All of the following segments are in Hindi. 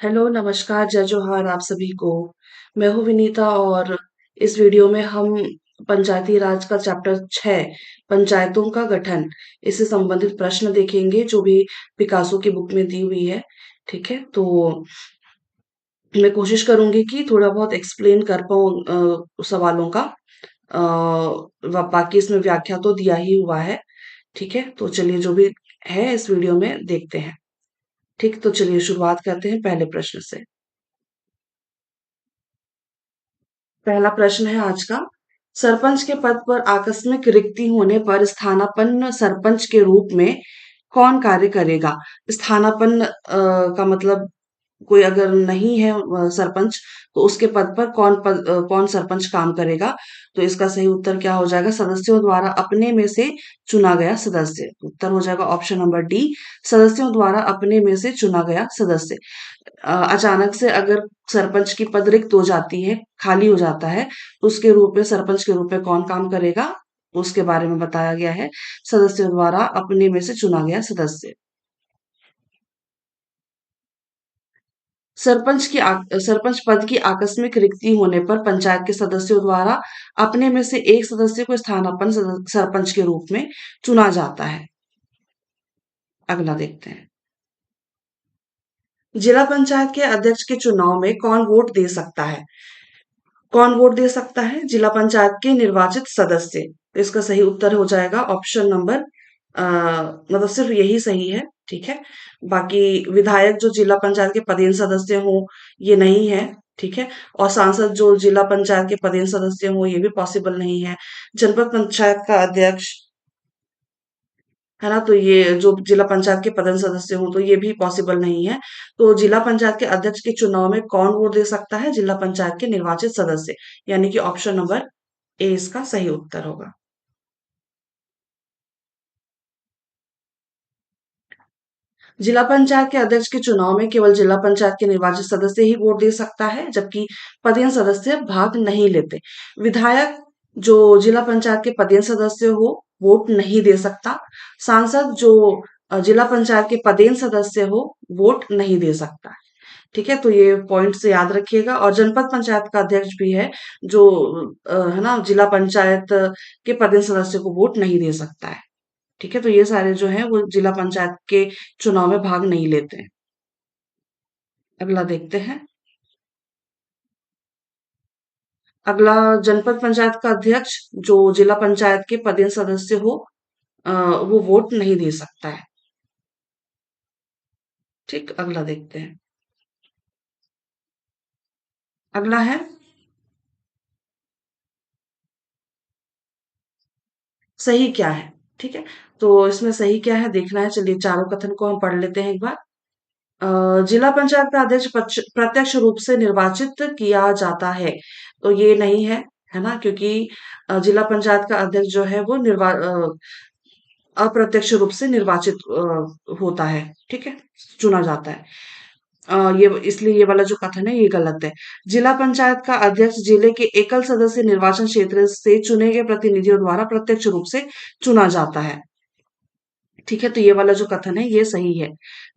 हेलो, नमस्कार, जय जोहार आप सभी को। मैं हूँ विनीता और इस वीडियो में हम पंचायती राज का चैप्टर 6 पंचायतों का गठन इससे संबंधित प्रश्न देखेंगे जो भी पिकासो की बुक में दी हुई है। ठीक है, तो मैं कोशिश करूंगी कि थोड़ा बहुत एक्सप्लेन कर पाऊँ सवालों का। बाकी इसमें व्याख्या तो दिया ही हुआ है। ठीक है, तो चलिए जो भी है इस वीडियो में देखते हैं। ठीक, तो चलिए शुरुआत करते हैं पहले प्रश्न से। पहला प्रश्न है आज का। सरपंच के पद पर आकस्मिक रिक्ति होने पर स्थानापन्न सरपंच के रूप में कौन कार्य करेगा? स्थानापन्न का मतलब कोई अगर नहीं है सरपंच, तो उसके पद पर कौन सरपंच काम करेगा? तो इसका सही उत्तर क्या हो जाएगा? सदस्यों द्वारा अपने में से चुना गया सदस्य। उत्तर हो जाएगा ऑप्शन नंबर डी, सदस्यों द्वारा अपने में से चुना गया सदस्य। अचानक से अगर सरपंच की पद रिक्त हो जाती है, खाली हो जाता है, तो उसके रूप में सरपंच के रूप में कौन काम करेगा? उसके बारे में बताया गया है। सदस्यों द्वारा अपने में से चुना गया सदस्य। सरपंच पद की आकस्मिक रिक्ति होने पर पंचायत के सदस्यों द्वारा अपने में से एक सदस्य को स्थानापन्न सरपंच के रूप में चुना जाता है। अगला देखते हैं। जिला पंचायत के अध्यक्ष के चुनाव में कौन वोट दे सकता है? कौन वोट दे सकता है? जिला पंचायत के निर्वाचित सदस्य। तो इसका सही उत्तर हो जाएगा ऑप्शन नंबर मतलब सिर्फ यही सही है। ठीक है, बाकी विधायक जो जिला पंचायत के पदेन सदस्य हो, ये नहीं है। ठीक है, और सांसद जो जिला पंचायत के पदेन सदस्य हो, ये भी पॉसिबल नहीं है। जनपद पंचायत का अध्यक्ष, है ना, तो ये जो जिला पंचायत के पदेन सदस्य हो, तो ये भी पॉसिबल नहीं है। तो जिला पंचायत के अध्यक्ष के चुनाव में कौन वोट दे सकता है? जिला पंचायत के निर्वाचित सदस्य, यानी कि ऑप्शन नंबर ए इसका सही उत्तर होगा। जिला पंचायत के अध्यक्ष के चुनाव में केवल जिला पंचायत के निर्वाचित सदस्य ही वोट दे सकता है, जबकि पदेन सदस्य भाग नहीं लेते। विधायक जो जिला पंचायत के पदेन सदस्य हो, वोट नहीं दे सकता। सांसद जो जिला पंचायत के पदेन सदस्य हो, वोट नहीं दे सकता। ठीक है, तो ये पॉइंट्स याद रखिएगा। और जनपद पंचायत का अध्यक्ष भी है जो है ना, जिला पंचायत के पदेन सदस्य को वोट नहीं दे सकता है। ठीक है, तो ये सारे जो हैं वो जिला पंचायत के चुनाव में भाग नहीं लेते हैं। अगला देखते हैं। अगला, जनपद पंचायत का अध्यक्ष जो जिला पंचायत के पदेन सदस्य हो, वो वोट नहीं दे सकता है। ठीक, अगला देखते हैं। अगला है, सही क्या है? ठीक है, तो इसमें सही क्या है देखना है। चलिए चारों कथन को हम पढ़ लेते हैं एक बार। जिला पंचायत का अध्यक्ष प्रत्यक्ष रूप से निर्वाचित किया जाता है, तो ये नहीं है, है ना, क्योंकि जिला पंचायत का अध्यक्ष जो है वो अप्रत्यक्ष रूप से निर्वाचित होता है। ठीक है, चुना जाता है। ये इसलिए ये वाला जो कथन है ये गलत है। जिला पंचायत का अध्यक्ष जिले के एकल सदस्य निर्वाचन क्षेत्र से चुने गए प्रतिनिधियों द्वारा प्रत्यक्ष रूप से चुना जाता है। ठीक है, तो ये वाला जो कथन है ये सही है।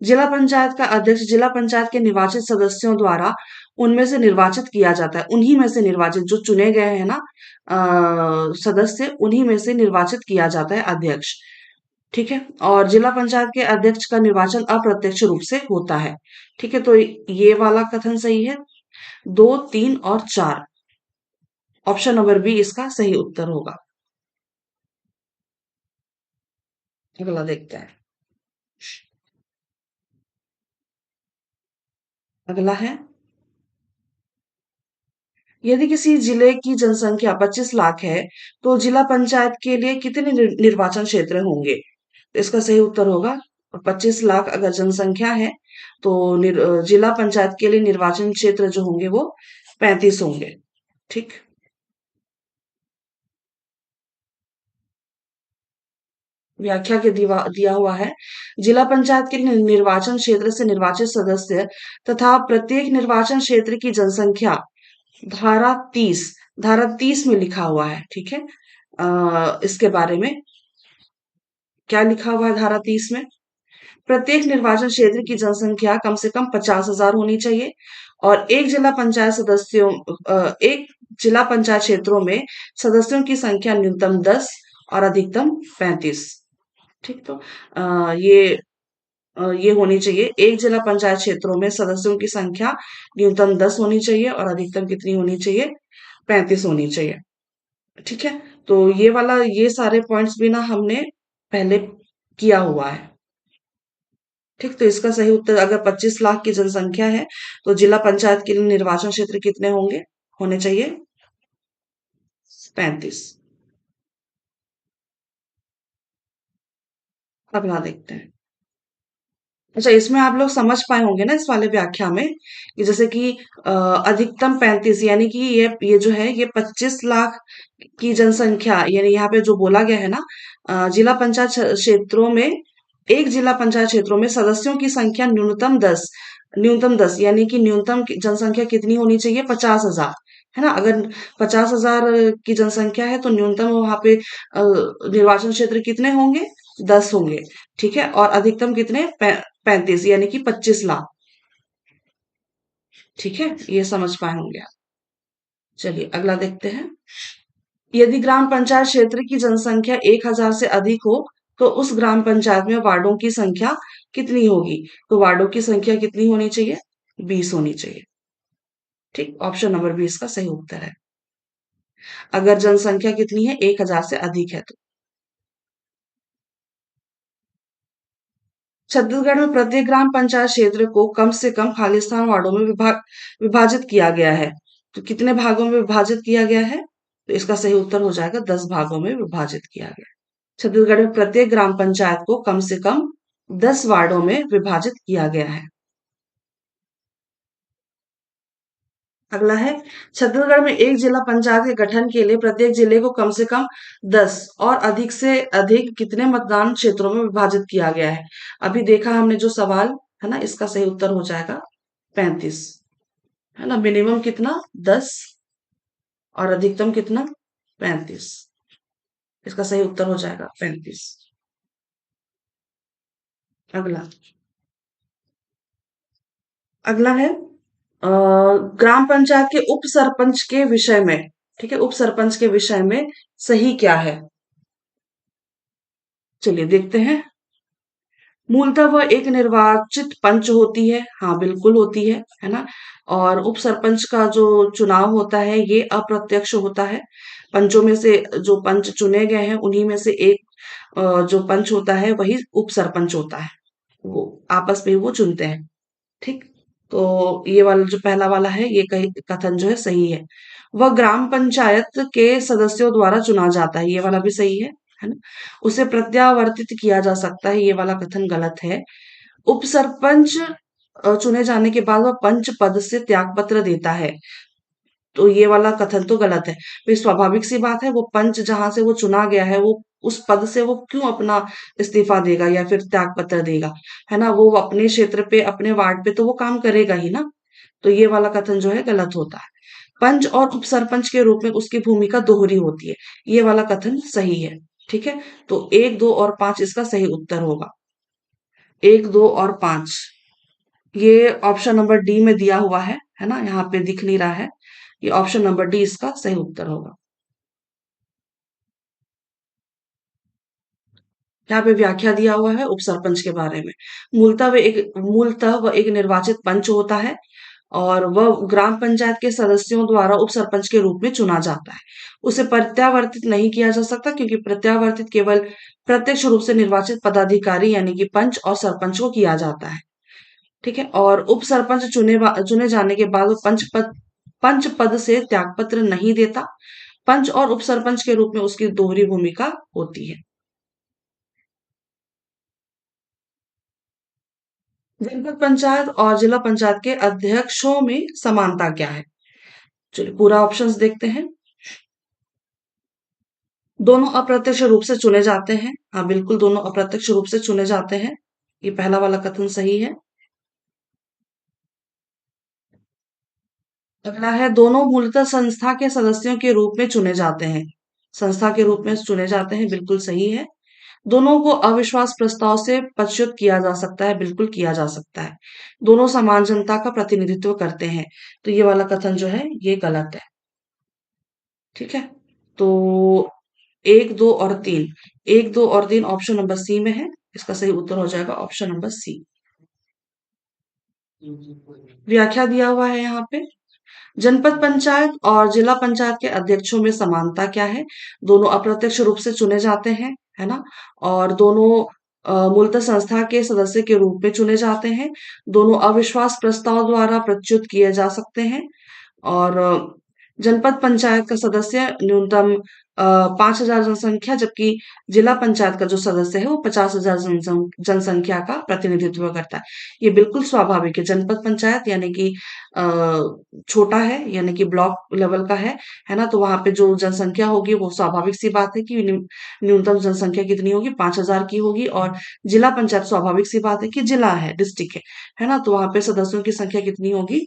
जिला पंचायत का अध्यक्ष जिला पंचायत के निर्वाचित सदस्यों द्वारा उनमें से निर्वाचित किया जाता है। उन्हीं में से निर्वाचित जो चुने गए हैं ना सदस्य, उन्हीं में से निर्वाचित किया जाता है अध्यक्ष। ठीक है, और जिला पंचायत के अध्यक्ष का निर्वाचन अप्रत्यक्ष रूप से होता है। ठीक है, तो ये वाला कथन सही है। दो, तीन और चार, ऑप्शन नंबर बी इसका सही उत्तर होगा। अगला देखते हैं। अगला है, यदि किसी जिले की जनसंख्या 25 लाख है, तो जिला पंचायत के लिए कितने निर्वाचन क्षेत्र होंगे? तो इसका सही उत्तर होगा 25 लाख अगर जनसंख्या है, तो जिला पंचायत के लिए निर्वाचन क्षेत्र जो होंगे वो 35 होंगे। ठीक, व्याख्या के दिया हुआ है। जिला पंचायत के निर्वाचन क्षेत्र से निर्वाचित सदस्य तथा प्रत्येक निर्वाचन क्षेत्र की जनसंख्या धारा 30, धारा 30 में लिखा हुआ है। ठीक है, इसके बारे में क्या लिखा हुआ है धारा 30 में? प्रत्येक निर्वाचन क्षेत्र की जनसंख्या कम से कम 50,000 होनी चाहिए और एक जिला पंचायत क्षेत्रों में सदस्यों की संख्या न्यूनतम 10 और अधिकतम 35। ठीक, तो ये होनी चाहिए। एक जिला पंचायत क्षेत्रों में सदस्यों की संख्या न्यूनतम 10 होनी चाहिए और अधिकतम कितनी होनी चाहिए? 35 होनी चाहिए। ठीक है? तो ये सारे पॉइंट्स भी ना हमने पहले किया हुआ है। ठीक, तो इसका सही उत्तर अगर 25 लाख की जनसंख्या है, तो जिला पंचायत के लिए निर्वाचन क्षेत्र कितने होने चाहिए? 35। अगला देखते हैं। अच्छा, इसमें आप लोग समझ पाए होंगे ना इस वाले व्याख्या में कि जैसे कि अधिकतम 35 यानी कि ये जो है ये 25 लाख की जनसंख्या यानी यहाँ पे जो बोला गया है ना, जिला पंचायत क्षेत्रों में एक जिला पंचायत क्षेत्रों में सदस्यों की संख्या न्यूनतम 10 यानी कि जनसंख्या कितनी होनी चाहिए? 50,000, है ना? अगर 50,000 की जनसंख्या है तो न्यूनतम वहां पे निर्वाचन क्षेत्र कितने होंगे? 10 होंगे। ठीक है, और अधिकतम कितने? 35 यानी कि 25 लाख। ठीक है, ये समझ पाए होंगे आप। चलिए अगला देखते हैं। यदि ग्राम पंचायत क्षेत्र की जनसंख्या 1,000 से अधिक हो तो उस ग्राम पंचायत में वार्डों की संख्या कितनी होगी? तो वार्डों की संख्या कितनी होनी चाहिए? 20 होनी चाहिए। ठीक, ऑप्शन नंबर 20 का सही उत्तर है। अगर जनसंख्या कितनी है? 1,000 से अधिक है तो। छत्तीसगढ़ में प्रत्येक ग्राम पंचायत क्षेत्र को कम से कम खालिस्तान वार्डों में विभाजित किया गया है। तो कितने भागों में विभाजित किया गया है? तो इसका सही उत्तर हो जाएगा 10 भागों में विभाजित किया गया। छत्तीसगढ़ में प्रत्येक ग्राम पंचायत को कम से कम 10 वार्डों में विभाजित किया गया है। अगला है, छत्तीसगढ़ में एक जिला पंचायत के गठन के लिए प्रत्येक जिले को कम से कम 10 और अधिक से अधिक कितने मतदान क्षेत्रों में विभाजित किया गया है? अभी देखा हमने जो सवाल, है ना, इसका सही उत्तर हो जाएगा 35। है ना, मिनिमम कितना? 10 और अधिकतम कितना? 35। इसका सही उत्तर हो जाएगा 35। अगला अगला है अ, ग्राम पंचायत के उप सरपंच के विषय में। ठीक है, उप सरपंच के विषय में सही क्या है? चलिए देखते हैं। मूलतः वह एक निर्वाचित पंच होती है। हाँ, बिल्कुल होती है ना? और उप सरपंच का जो चुनाव होता है ये अप्रत्यक्ष होता है। पंचों में से जो पंच चुने गए हैं उन्हीं में से एक जो पंच होता है वही उप सरपंच होता है। वो आपस में वो चुनते हैं। ठीक, तो ये वाला जो पहला वाला है ये कही कथन जो है सही है। वह ग्राम पंचायत के सदस्यों द्वारा चुना जाता है, ये वाला भी सही है ना? उसे प्रत्यावर्तित किया जा सकता है, ये वाला कथन गलत है। उप सरपंच चुने जाने के बाद वह पंच पद से त्याग पत्र देता है, तो ये वाला कथन तो गलत है। फिर स्वाभाविक सी बात है, वो पंच जहां से वो चुना गया है वो उस पद से वो क्यों अपना इस्तीफा देगा या फिर त्याग पत्र देगा? है ना, वो अपने क्षेत्र पे अपने वार्ड पे तो वो काम करेगा ही ना। तो ये वाला कथन जो है गलत होता है। पंच और उप सरपंच के रूप में उसकी भूमिका दोहरी होती है, ये वाला कथन सही है। ठीक है, तो 1, 2 और 5 इसका सही उत्तर होगा। 1, 2 और 5 ये ऑप्शन नंबर डी में दिया हुआ है ना, यहाँ पे दिख नहीं रहा है। ये ऑप्शन नंबर डी इसका सही उत्तर होगा। यहाँ पे व्याख्या दिया हुआ है उप सरपंच के बारे में। मूलतः वह एक निर्वाचित पंच होता है और वह ग्राम पंचायत के सदस्यों द्वारा उप सरपंच के रूप में चुना जाता है। उसे प्रत्यावर्तित नहीं किया जा सकता क्योंकि प्रत्यावर्तित केवल प्रत्यक्ष रूप से निर्वाचित पदाधिकारी यानी कि पंच और सरपंच को किया जाता है। ठीक है, और उप सरपंच चुने जाने के बाद वो पंच पद से त्यागपत्र नहीं देता। पंच और उप सरपंच के रूप में उसकी दोहरी भूमिका होती है। जनपद पंचायत और जिला पंचायत के अध्यक्षों में समानता क्या है? चलिए पूरा ऑप्शंस देखते हैं। दोनों अप्रत्यक्ष रूप से चुने जाते हैं। हाँ, बिल्कुल दोनों अप्रत्यक्ष रूप से चुने जाते हैं। ये पहला वाला कथन सही है। अगला है, दोनों मूलतः संस्था के सदस्यों के रूप में चुने जाते हैं। संस्था के रूप में चुने जाते हैं, बिल्कुल सही है। दोनों को अविश्वास प्रस्ताव से पदच्युत किया जा सकता है, बिल्कुल किया जा सकता है। दोनों समान जनता का प्रतिनिधित्व करते हैं। तो ये वाला कथन जो है ये गलत है। ठीक है। तो एक, दो और तीन, एक, दो और तीन ऑप्शन नंबर सी में है। इसका सही उत्तर हो जाएगा ऑप्शन नंबर सी। व्याख्या दिया हुआ है यहाँ पे। जनपद पंचायत और जिला पंचायत के अध्यक्षों में समानता क्या है? दोनों अप्रत्यक्ष रूप से चुने जाते हैं, है ना? और दोनों मूलतः संस्था के सदस्य के रूप में चुने जाते हैं। दोनों अविश्वास प्रस्ताव द्वारा प्रच्युत किए जा सकते हैं। और जनपद पंचायत का सदस्य न्यूनतम 5,000 जनसंख्या, जबकि जिला पंचायत का जो सदस्य है वो 50,000 जनसंख्या का प्रतिनिधित्व करता है। ये बिल्कुल स्वाभाविक है। जनपद पंचायत यानी कि अ, छोटा है, यानी कि ब्लॉक लेवल का है ना? तो वहां पे जो जनसंख्या होगी वो स्वाभाविक सी बात है कि न्यूनतम जनसंख्या कितनी होगी, 5,000 की होगी। और जिला पंचायत स्वाभाविक सी बात है कि जिला है, डिस्ट्रिक्ट है ना? तो वहां पे सदस्यों की संख्या कितनी होगी,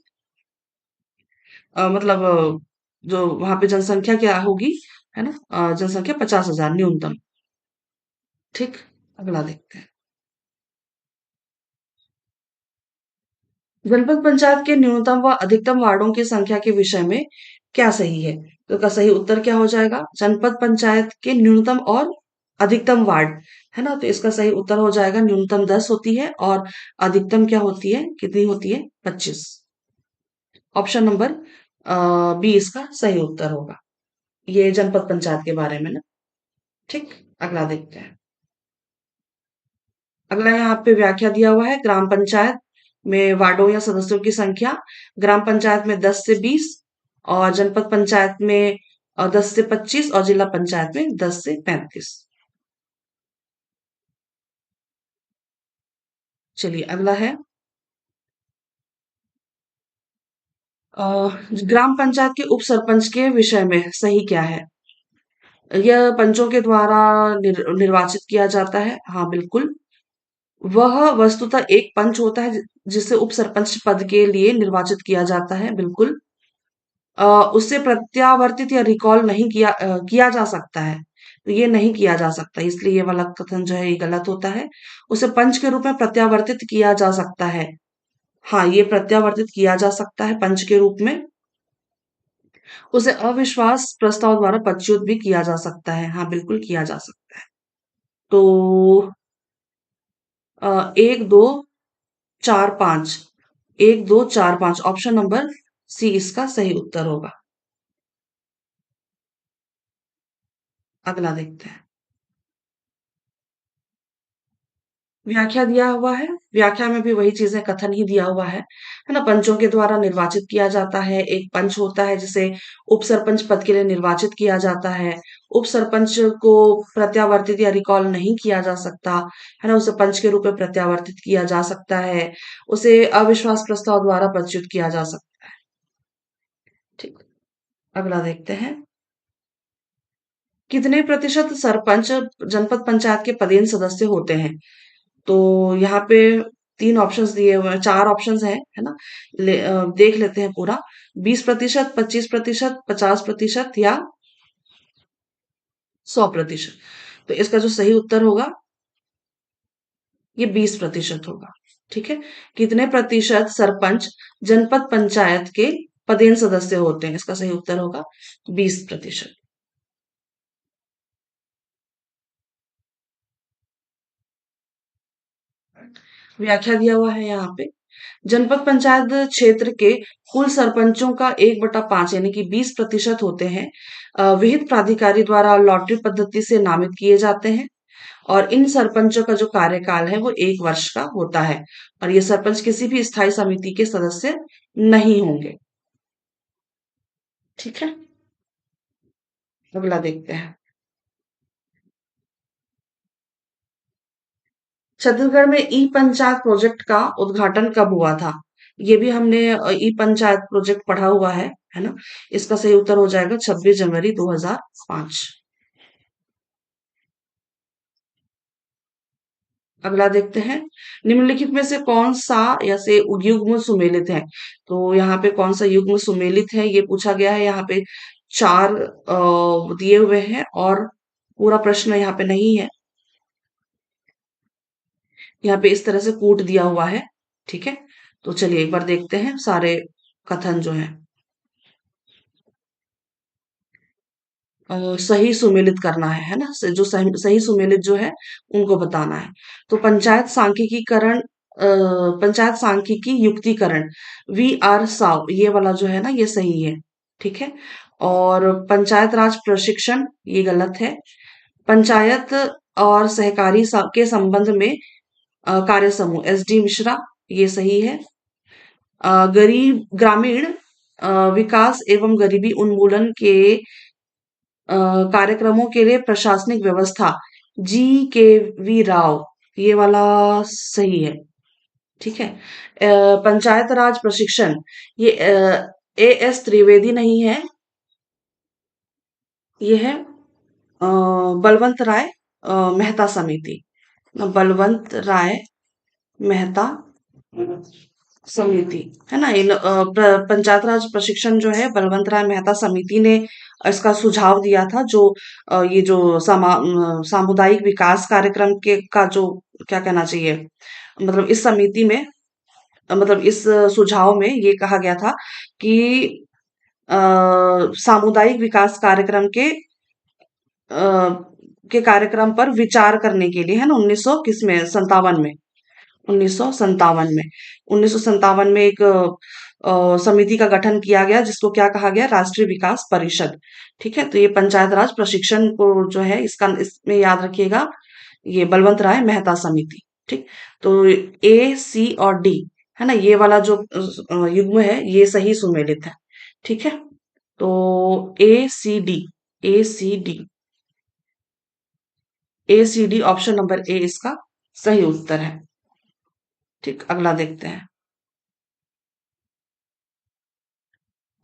मतलब जो वहां पे जनसंख्या क्या होगी, है ना? जनसंख्या 50,000 न्यूनतम। ठीक। अगला देखते हैं। जनपद पंचायत के न्यूनतम व अधिकतम वार्डों की संख्या के विषय में क्या सही है? तो इसका सही उत्तर क्या हो जाएगा? जनपद पंचायत के न्यूनतम और अधिकतम वार्ड, है ना? तो इसका सही उत्तर हो जाएगा न्यूनतम 10 होती है और अधिकतम क्या होती है, कितनी होती है? 25। ऑप्शन नंबर बी इसका सही उत्तर होगा। ये जनपद पंचायत के बारे में ना। ठीक। अगला देखते हैं। अगला यहाँ पे व्याख्या दिया हुआ है। ग्राम पंचायत में वार्डों या सदस्यों की संख्या, ग्राम पंचायत में 10 से 20, और जनपद पंचायत में 10 से 25, और जिला पंचायत में 10 से 35। चलिए अगला है अ, ग्राम पंचायत के उप सरपंच के विषय में सही क्या है? यह पंचों के द्वारा निर्वाचित किया जाता है। हाँ बिल्कुल। वह वस्तुतः एक पंच होता है जिसे उप सरपंच पद के लिए निर्वाचित किया जाता है। बिल्कुल। अ, उससे प्रत्यावर्तित या रिकॉल नहीं किया जा सकता है। तो ये नहीं किया जा सकता, इसलिए ये वाला कथन जो है ये गलत होता है। उसे पंच के रूप में प्रत्यावर्तित किया जा सकता है। हाँ, ये प्रत्यावर्तित किया जा सकता है पंच के रूप में। उसे अविश्वास प्रस्ताव द्वारा पदच्युत भी किया जा सकता है। हाँ, बिल्कुल किया जा सकता है। तो 1, 2, 4, 5, 1, 2, 4, 5 ऑप्शन नंबर सी इसका सही उत्तर होगा। अगला देखते हैं। व्याख्या दिया हुआ है। व्याख्या में भी वही चीजें, कथन ही दिया हुआ है ना? पंचों के द्वारा निर्वाचित किया जाता है। एक पंच होता है जिसे उप सरपंच पद के लिए निर्वाचित किया जाता है। उप सरपंच को प्रत्यावर्तित या रिकॉल नहीं किया जा सकता, है ना? उसे पंच के रूप में प्रत्यावर्तित किया जा सकता है। उसे अविश्वास प्रस्ताव द्वारा पदच्युत किया जा सकता है। ठीक। अगला देखते हैं। कितने प्रतिशत सरपंच जनपद पंचायत के पदेन सदस्य होते हैं? तो यहाँ पे 3 ऑप्शंस दिए हुए हैं, 4 ऑप्शंस हैं, है ना? देख लेते हैं पूरा। 20%, 25%, 50% या 100%। तो इसका जो सही उत्तर होगा ये 20% होगा। ठीक है। कितने प्रतिशत सरपंच जनपद पंचायत के पदेन सदस्य होते हैं? इसका सही उत्तर होगा 20%। व्याख्या दिया हुआ है यहाँ पे। जनपद पंचायत क्षेत्र के कुल सरपंचों का 1/5 यानी कि 20% होते हैं विहित प्राधिकारी द्वारा लॉटरी पद्धति से नामित किए जाते हैं। और इन सरपंचों का जो कार्यकाल है वो 1 वर्ष का होता है। और ये सरपंच किसी भी स्थायी समिति के सदस्य नहीं होंगे। ठीक है। अगला देखते हैं। छत्तीसगढ़ में ई पंचायत प्रोजेक्ट का उद्घाटन कब हुआ था? ये भी हमने ई पंचायत प्रोजेक्ट पढ़ा हुआ है ना? इसका सही उत्तर हो जाएगा 26 जनवरी 2005। अगला देखते हैं। निम्नलिखित में से कौन सा या से युग्म सुमेलित है? तो यहाँ पे कौन सा युग्म सुमेलित है ये पूछा गया है। यहाँ पे 4 दिए हुए हैं और पूरा प्रश्न यहाँ पे नहीं है। यहाँ पे इस तरह से कूट दिया हुआ है। ठीक है, तो चलिए एक बार देखते हैं सारे कथन जो है। सही सुमेलित करना है ना? जो सही सही सुमेलित जो है उनको बताना है। तो पंचायत सांख्यिकी युक्तिकरण, वी आर साव, ये वाला जो है ना ये सही है। ठीक है, और पंचायत राज प्रशिक्षण ये गलत है। पंचायत और सहकारी के संबंध में कार्य समूह, एस डी मिश्रा, ये सही है। गरीब ग्रामीण विकास एवं गरीबी उन्मूलन के कार्यक्रमों के लिए प्रशासनिक व्यवस्था, जी के वी राव, ये वाला सही है। ठीक है, पंचायत राज प्रशिक्षण, ये ए एस त्रिवेदी नहीं है, ये है बलवंत राय मेहता समिति, बलवंत राय मेहता समिति, है ना? पंचायत राज प्रशिक्षण जो है बलवंत राय मेहता समिति ने इसका सुझाव दिया था। जो ये जो सामुदायिक विकास कार्यक्रम के का जो क्या कहना चाहिए, मतलब इस समिति में, मतलब इस सुझाव में ये कहा गया था कि अ, सामुदायिक विकास कार्यक्रम अ, के कार्यक्रम पर विचार करने के लिए, है ना, 1900 किस में 57 में, 1957 में, 1957 में एक समिति का गठन किया गया जिसको क्या कहा गया, राष्ट्रीय विकास परिषद। ठीक है, तो ये पंचायत राज प्रशिक्षण को जो है इसका इसमें याद रखिएगा, ये बलवंत राय मेहता समिति। ठीक, तो ए सी और डी, है ना, ये वाला जो युग्म है ये सही सुमेलित है। ठीक है, तो A C D, A C D, A C D option number A इसका सही उत्तर है। ठीक, अगला देखते हैं।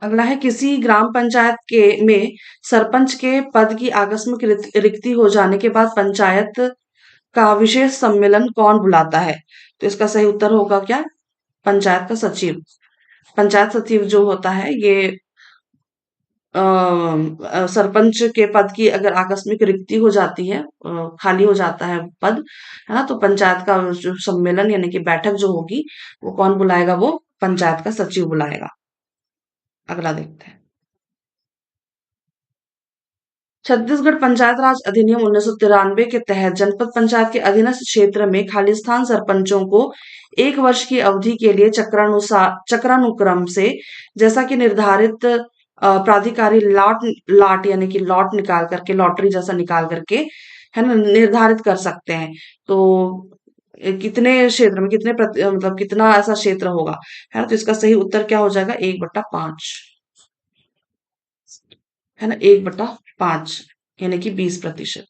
अगला है, किसी ग्राम पंचायत के में सरपंच के पद की आकस्मिक रिक्ति हो जाने के बाद पंचायत का विशेष सम्मेलन कौन बुलाता है? तो इसका सही उत्तर होगा क्या, पंचायत का सचिव। पंचायत सचिव जो होता है ये सरपंच के पद की अगर आकस्मिक रिक्ति हो जाती है, खाली हो जाता है पद, है ना, तो पंचायत का जो सम्मेलन यानी कि बैठक जो होगी वो कौन बुलाएगा, वो पंचायत का सचिव बुलाएगा। अगला देखते हैं। छत्तीसगढ़ पंचायत राज अधिनियम 1993 के तहत जनपद पंचायत के अधीनस्थ क्षेत्र में खालिस्तान सरपंचों को 1 वर्ष की अवधि के लिए चक्रानुक्रम से, जैसा कि निर्धारित प्राधिकारी लाट लाट यानी कि लॉट निकाल करके, लॉटरी जैसा निकाल करके, है ना, निर्धारित कर सकते हैं। तो कितने क्षेत्र में मतलब कितना ऐसा क्षेत्र होगा, है ना? तो इसका सही उत्तर क्या हो जाएगा, 1/5, है ना, 1/5 यानी कि 20%।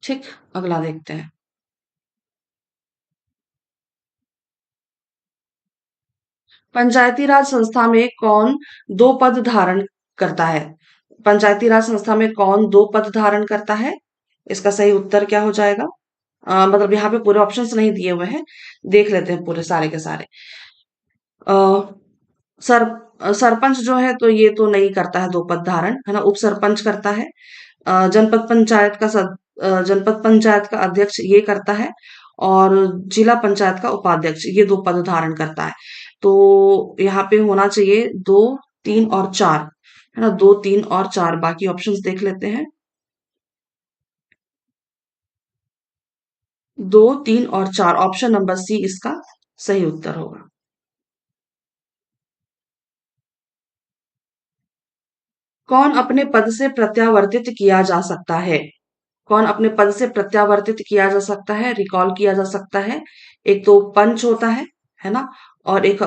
ठीक, अगला देखते हैं। पंचायती राज संस्था में कौन दो पद धारण करता है? पंचायती राज संस्था में कौन दो पद धारण करता है? इसका सही उत्तर क्या हो जाएगा? मतलब यहाँ पे पूरे ऑप्शंस नहीं दिए हुए हैं, देख लेते हैं पूरे सारे के सारे। अ, सर सरपंच जो है तो ये तो नहीं करता है दो पद धारण, है ना, उप सरपंच करता है। जनपद पंचायत का अध्यक्ष ये करता है, और जिला पंचायत का उपाध्यक्ष ये दो पद धारण करता है। तो यहाँ पे होना चाहिए 2, 3 और 4, है ना, 2, 3 और 4, बाकी ऑप्शंस देख लेते हैं। 2, 3 और 4, ऑप्शन नंबर सी इसका सही उत्तर होगा। कौन अपने पद से प्रत्यावर्तित किया जा सकता है? कौन अपने पद से प्रत्यावर्तित किया जा सकता है, रिकॉल किया जा सकता है? एक तो पंच होता है ना, और एक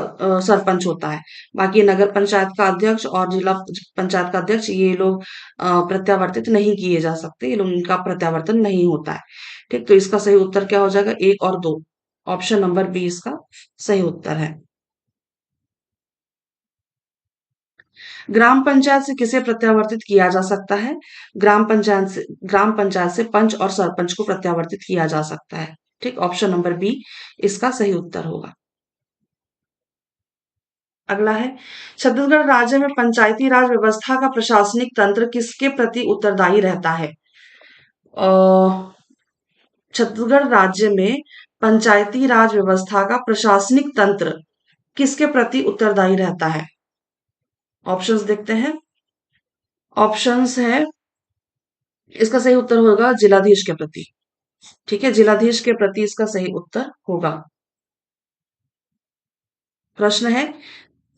सरपंच होता है। बाकी नगर पंचायत का अध्यक्ष और जिला पंचायत का अध्यक्ष ये लोग प्रत्यावर्तित नहीं किए जा सकते, ये लोग, इनका प्रत्यावर्तन नहीं होता है। ठीक, तो इसका सही उत्तर क्या हो जाएगा, 1 और 2, ऑप्शन नंबर बी इसका सही उत्तर है। ग्राम पंचायत से किसे प्रत्यावर्तित किया जा सकता है? ग्राम पंचायत से पंच और सरपंच को प्रत्यावर्तित किया जा सकता है। ठीक, ऑप्शन नंबर बी इसका सही उत्तर होगा। अगला है, छत्तीसगढ़ राज्य में पंचायती राज व्यवस्था का प्रशासनिक तंत्र किसके प्रति उत्तरदायी रहता है? छत्तीसगढ़ राज्य में पंचायती राज व्यवस्था का प्रशासनिक तंत्र किसके प्रति उत्तरदायी रहता है? ऑप्शंस देखते हैं। ऑप्शंस है, इसका सही उत्तर होगा जिलाधीश के प्रति। ठीक है, जिलाधीश के प्रति इसका सही उत्तर होगा। प्रश्न है,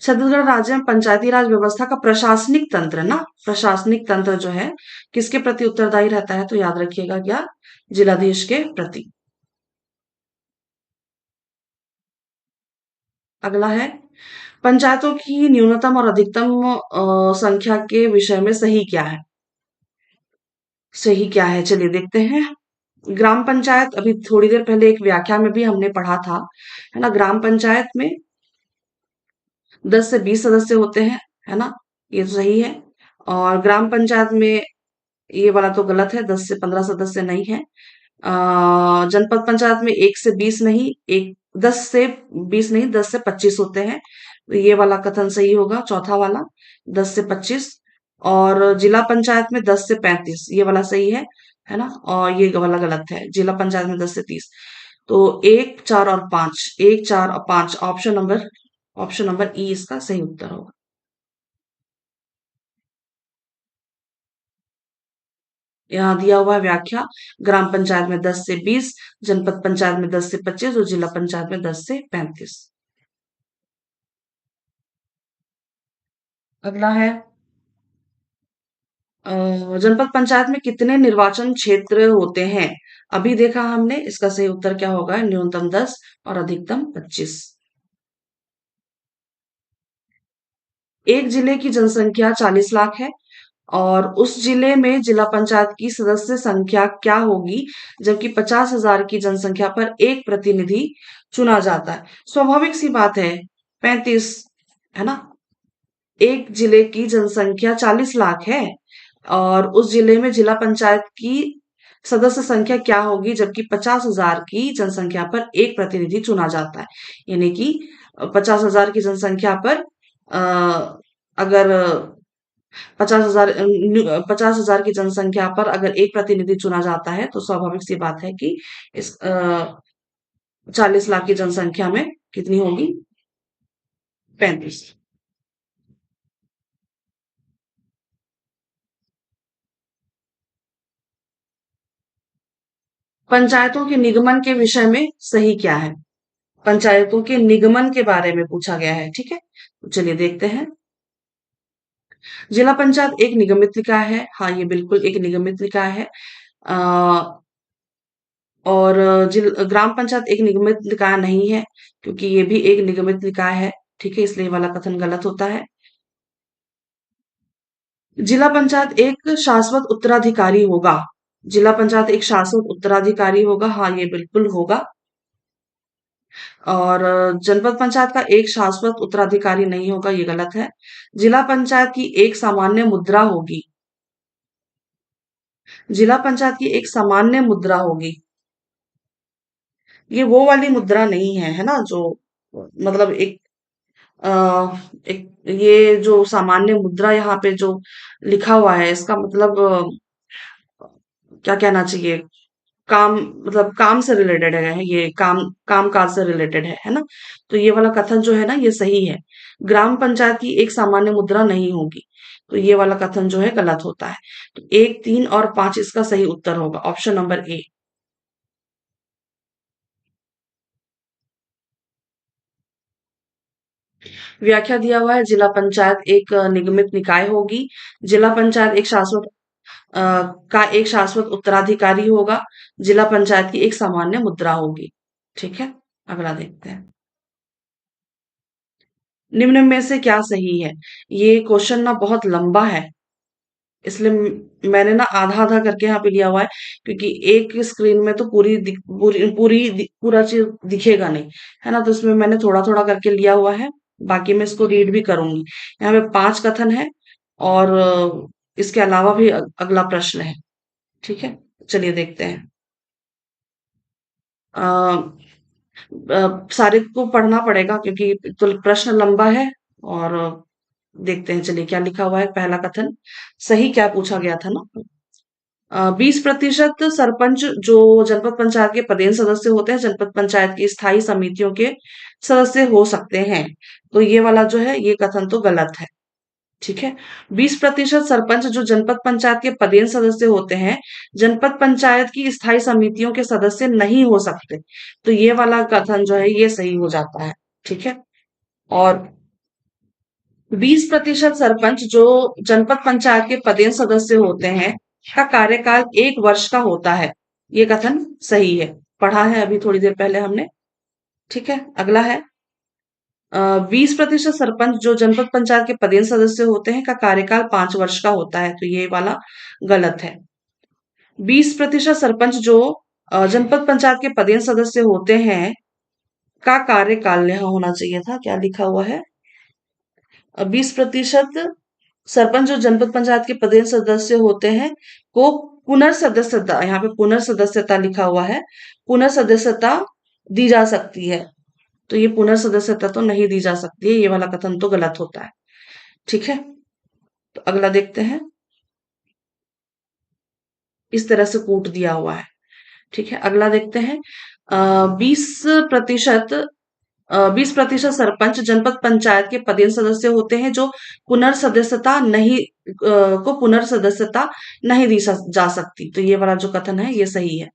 छत्तीसगढ़ राज्य में पंचायती राज व्यवस्था का प्रशासनिक तंत्र ना, प्रशासनिक तंत्र जो है किसके प्रति उत्तरदायी रहता है? तो याद रखिएगा क्या, जिलाधीश के प्रति। अगला है, पंचायतों की न्यूनतम और अधिकतम संख्या के विषय में सही क्या है? सही क्या है, चलिए देखते हैं। ग्राम पंचायत, अभी थोड़ी देर पहले एक व्याख्या में भी हमने पढ़ा था, है ना, ग्राम पंचायत में 10 से 20 सदस्य होते हैं, है ना, ये तो सही है। और ग्राम पंचायत में ये वाला तो गलत है, 10 से 15 सदस्य नहीं है। जनपद पंचायत में 1 से 20 नहीं, एक 10 से 20 नहीं, 10 से 25 होते हैं। तो ये वाला कथन सही होगा, चौथा वाला, 10 से 25। और जिला पंचायत में 10 से 35, ये वाला सही है ना। और ये वाला गलत है, जिला पंचायत में 10 से 30। तो 1, 4 और 5, 1, 4 और 5, ऑप्शन नंबर ई इसका सही उत्तर होगा। यहाँ दिया हुआ है व्याख्या, ग्राम पंचायत में 10 से 20, जनपद पंचायत में 10 से 25 और जिला पंचायत में 10 से 35। अगला है, जनपद पंचायत में कितने निर्वाचन क्षेत्र होते हैं? अभी देखा हमने, इसका सही उत्तर क्या होगा? न्यूनतम 10 और अधिकतम 25। एक जिले की जनसंख्या 40 लाख है, और उस जिले में जिला पंचायत की सदस्य संख्या क्या होगी जबकि 50,000 की जनसंख्या पर एक प्रतिनिधि चुना जाता है? स्वाभाविक सी बात है, 35, है ना। एक जिले की जनसंख्या 40 लाख है, और उस जिले में जिला पंचायत की सदस्य संख्या क्या होगी जबकि 50,000 की जनसंख्या पर एक प्रतिनिधि चुना जाता है? यानी कि 50,000 की जनसंख्या पर अगर 50,000 की जनसंख्या पर अगर एक प्रतिनिधि चुना जाता है तो स्वाभाविक सी बात है कि इस 40 लाख की जनसंख्या में कितनी होगी? 35। पंचायतों के निगमन के विषय में सही क्या है? पंचायतों के निगमन के बारे में पूछा गया है, ठीक है, तो चलिए देखते हैं। जिला पंचायत एक निगमित निकाय है, हाँ ये बिल्कुल एक निगमित निकाय है। और ग्राम पंचायत एक निगमित निकाय नहीं है, क्योंकि ये भी एक निगमित निकाय है, ठीक है, इसलिए ये वाला कथन गलत होता है। जिला पंचायत एक शाश्वत उत्तराधिकारी होगा, जिला पंचायत एक शाश्वत उत्तराधिकारी होगा, हाँ ये बिल्कुल होगा। और जनपद पंचायत का एक शाश्वत उत्तराधिकारी नहीं होगा, ये गलत है। जिला पंचायत की एक सामान्य मुद्रा होगी, जिला पंचायत की एक सामान्य मुद्रा होगी, ये वो वाली मुद्रा नहीं है ना, जो मतलब अ, एक ये जो सामान्य मुद्रा यहाँ पे जो लिखा हुआ है, इसका मतलब क्या कहना चाहिए, काम, मतलब काम से रिलेटेड है, ये काम काज से रिलेटेड है ना। तो ये वाला कथन जो है ना, ये सही है। ग्राम पंचायत की एक सामान्य मुद्रा नहीं होगी, तो ये वाला कथन जो है गलत होता है। तो 1, 3 और 5 इसका सही उत्तर होगा, ऑप्शन नंबर ए। व्याख्या दिया हुआ है, जिला पंचायत एक निगमित निकाय होगी, जिला पंचायत एक शाश्वत अ, का एक शाश्वत उत्तराधिकारी होगा, जिला पंचायत की एक सामान्य मुद्रा होगी। ठीक है, अगला देखते हैं। निम्न में से क्या सही है? ये क्वेश्चन ना बहुत लंबा है, इसलिए मैंने ना आधा आधा करके यहाँ पे लिया हुआ है, क्योंकि एक स्क्रीन में तो पूरा चीज दिखेगा नहीं, है ना, तो इसमें मैंने थोड़ा थोड़ा करके लिया हुआ है। बाकी मैं इसको रीड भी करूंगी। यहाँ पे 5 कथन है, और इसके अलावा भी अगला प्रश्न है, ठीक है, चलिए देखते हैं। अ, सारे को पढ़ना पड़ेगा क्योंकि तो प्रश्न लंबा है। और देखते हैं, चलिए क्या लिखा हुआ है। पहला कथन, सही क्या पूछा गया था ना, 20% सरपंच जो जनपद पंचायत के पदेन सदस्य होते हैं, जनपद पंचायत की स्थायी समितियों के सदस्य हो सकते हैं। तो ये वाला जो है ये कथन तो गलत है। ठीक है। 20% सरपंच जो जनपद पंचायत के पदेन सदस्य होते हैं, जनपद पंचायत की स्थायी समितियों के सदस्य नहीं हो सकते। तो ये वाला कथन जो है ये सही हो जाता है। ठीक है। और 20% सरपंच जो जनपद पंचायत के पदेन सदस्य होते हैं का कार्यकाल 1 वर्ष का होता है। ये कथन सही है। पढ़ा है अभी थोड़ी देर पहले हमने। ठीक है। अगला है 20% सरपंच जो जनपद पंचायत के पदेन सदस्य होते हैं का कार्यकाल 5 वर्ष का होता है। तो ये वाला गलत है। 20% सरपंच जो जनपद पंचायत के पदेन सदस्य होते हैं का कार्यकाल यहाँ होना चाहिए था, क्या लिखा हुआ है? 20% सरपंच जो जनपद पंचायत के पदेन सदस्य होते हैं को पुनर्सदस्यता, यहाँ पे पुनर्सदस्यता लिखा हुआ है, पुनर्सदस्यता दी जा सकती है। तो ये पुनर्सदस्यता तो नहीं दी जा सकती है, ये वाला कथन तो गलत होता है। ठीक है। तो अगला देखते हैं। इस तरह से कूट दिया हुआ है। ठीक है। अगला देखते हैं। 20% 20% सरपंच जनपद पंचायत के पदेन सदस्य होते हैं जो पुनर्सदस्यता नहीं को पुनर्सदस्यता नहीं दी जा सकती। तो ये वाला जो कथन है ये सही है।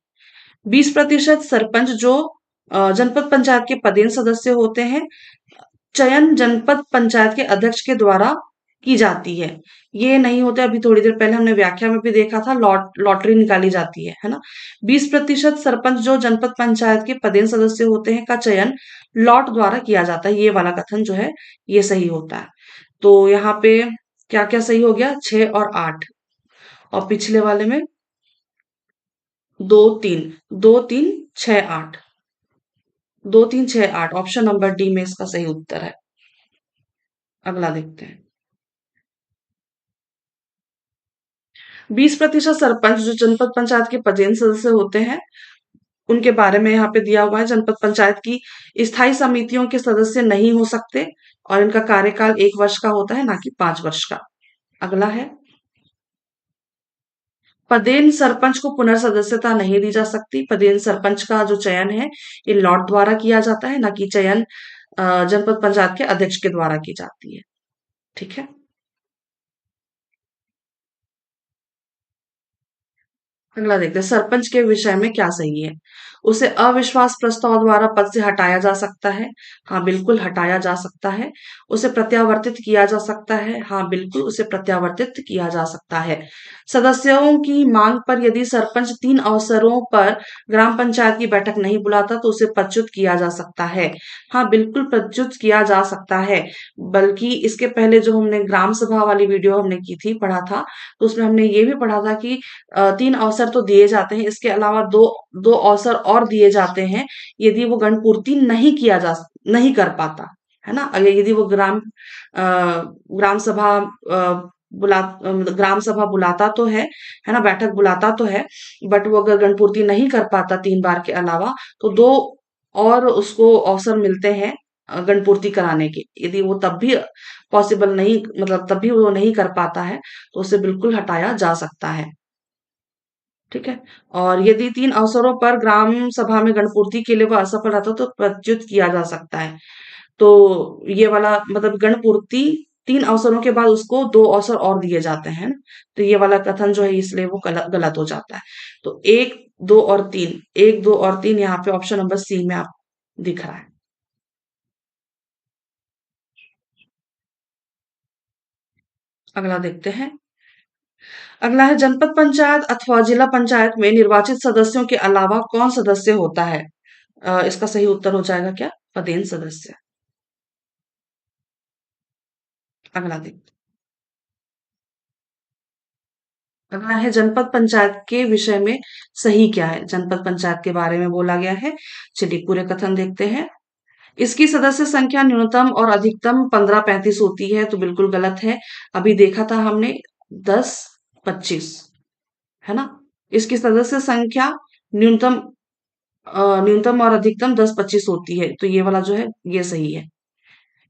20% सरपंच जो जनपद पंचायत के पदेन सदस्य होते हैं, चयन जनपद पंचायत के अध्यक्ष के द्वारा की जाती है। ये नहीं होता। अभी थोड़ी देर पहले हमने व्याख्या में भी देखा था, लॉटरी निकाली जाती है ना। 20% सरपंच जो जनपद पंचायत के पदेन सदस्य होते हैं का चयन लॉट द्वारा किया जाता है। ये वाला कथन जो है ये सही होता है। तो यहाँ पे क्या क्या सही हो गया? 6 और 8। और पिछले वाले में 2 3, 2 3 6 8, 2 3 6 8 ऑप्शन नंबर डी में इसका सही उत्तर है। अगला देखते हैं। 20% सरपंच जो जनपद पंचायत के पदेन सदस्य होते हैं उनके बारे में यहाँ पे दिया हुआ है। जनपद पंचायत की स्थायी समितियों के सदस्य नहीं हो सकते और इनका कार्यकाल 1 वर्ष का होता है, ना कि 5 वर्ष का। अगला है पदेन सरपंच को पुनर्सदस्यता नहीं दी जा सकती। पदेन सरपंच का जो चयन है ये लॉट द्वारा किया जाता है, ना कि चयन जनपद पंचायत के अध्यक्ष के द्वारा की जाती है। ठीक है। अगला देखते हैं सरपंच के विषय में क्या सही है। उसे अविश्वास प्रस्ताव द्वारा पद से हटाया जा सकता है। हाँ बिल्कुल हटाया जा सकता है। उसे प्रत्यावर्तित किया जा सकता है। हाँ बिल्कुल उसे प्रत्यावर्तित किया जा सकता है। सदस्यों की मांग पर यदि सरपंच 3 अवसरों पर ग्राम पंचायत की बैठक नहीं बुलाता तो उसे पदच्युत किया जा सकता है। हाँ बिल्कुल पदच्युत किया जा सकता है। बल्कि इसके पहले जो हमने ग्राम सभा वाली वीडियो हमने की थी, पढ़ा था, तो उसमें हमने ये भी पढ़ा था कि 3 अवसर तो दिए जाते हैं, इसके अलावा दो दो अवसर और दिए जाते हैं यदि वो गणपूर्ति नहीं कर पाता, है ना। अगर यदि वो ग्राम सभा ग्राम सभा बुलाता तो है ना, बैठक बुलाता तो है, बट वो अगर गणपूर्ति नहीं कर पाता 3 बार के अलावा, तो 2 और उसको अवसर मिलते हैं गणपूर्ति कराने के। यदि वो तब भी पॉसिबल नहीं, मतलब तब भी वो नहीं कर पाता है, तो उसे बिल्कुल हटाया जा सकता है। ठीक है। और यदि 3 अवसरों पर ग्राम सभा में गणपूर्ति के लिए वह असफल रहता तो पदच्युत किया जा सकता है। तो ये वाला मतलब गणपूर्ति 3 अवसरों के बाद उसको 2 अवसर और दिए जाते हैं ना? तो ये वाला कथन जो है इसलिए वो गलत हो जाता है। तो 1 2 और 3, 1 2 और 3 यहाँ पे ऑप्शन नंबर सी में आप दिख रहा है। अगला देखते हैं। अगला है जनपद पंचायत अथवा जिला पंचायत में निर्वाचित सदस्यों के अलावा कौन सदस्य होता है? इसका सही उत्तर हो जाएगा क्या? पदेन सदस्य। अगला देखते। अगला है जनपद पंचायत के विषय में सही क्या है? जनपद पंचायत के बारे में बोला गया है। चलिए पूरे कथन देखते हैं। इसकी सदस्य संख्या न्यूनतम और अधिकतम 15-35 होती है, तो बिल्कुल गलत है। अभी देखा था हमने 10-25, है ना। इसकी सदस्य संख्या न्यूनतम न्यूनतम और अधिकतम 10-25 होती है, तो ये वाला जो है ये सही है।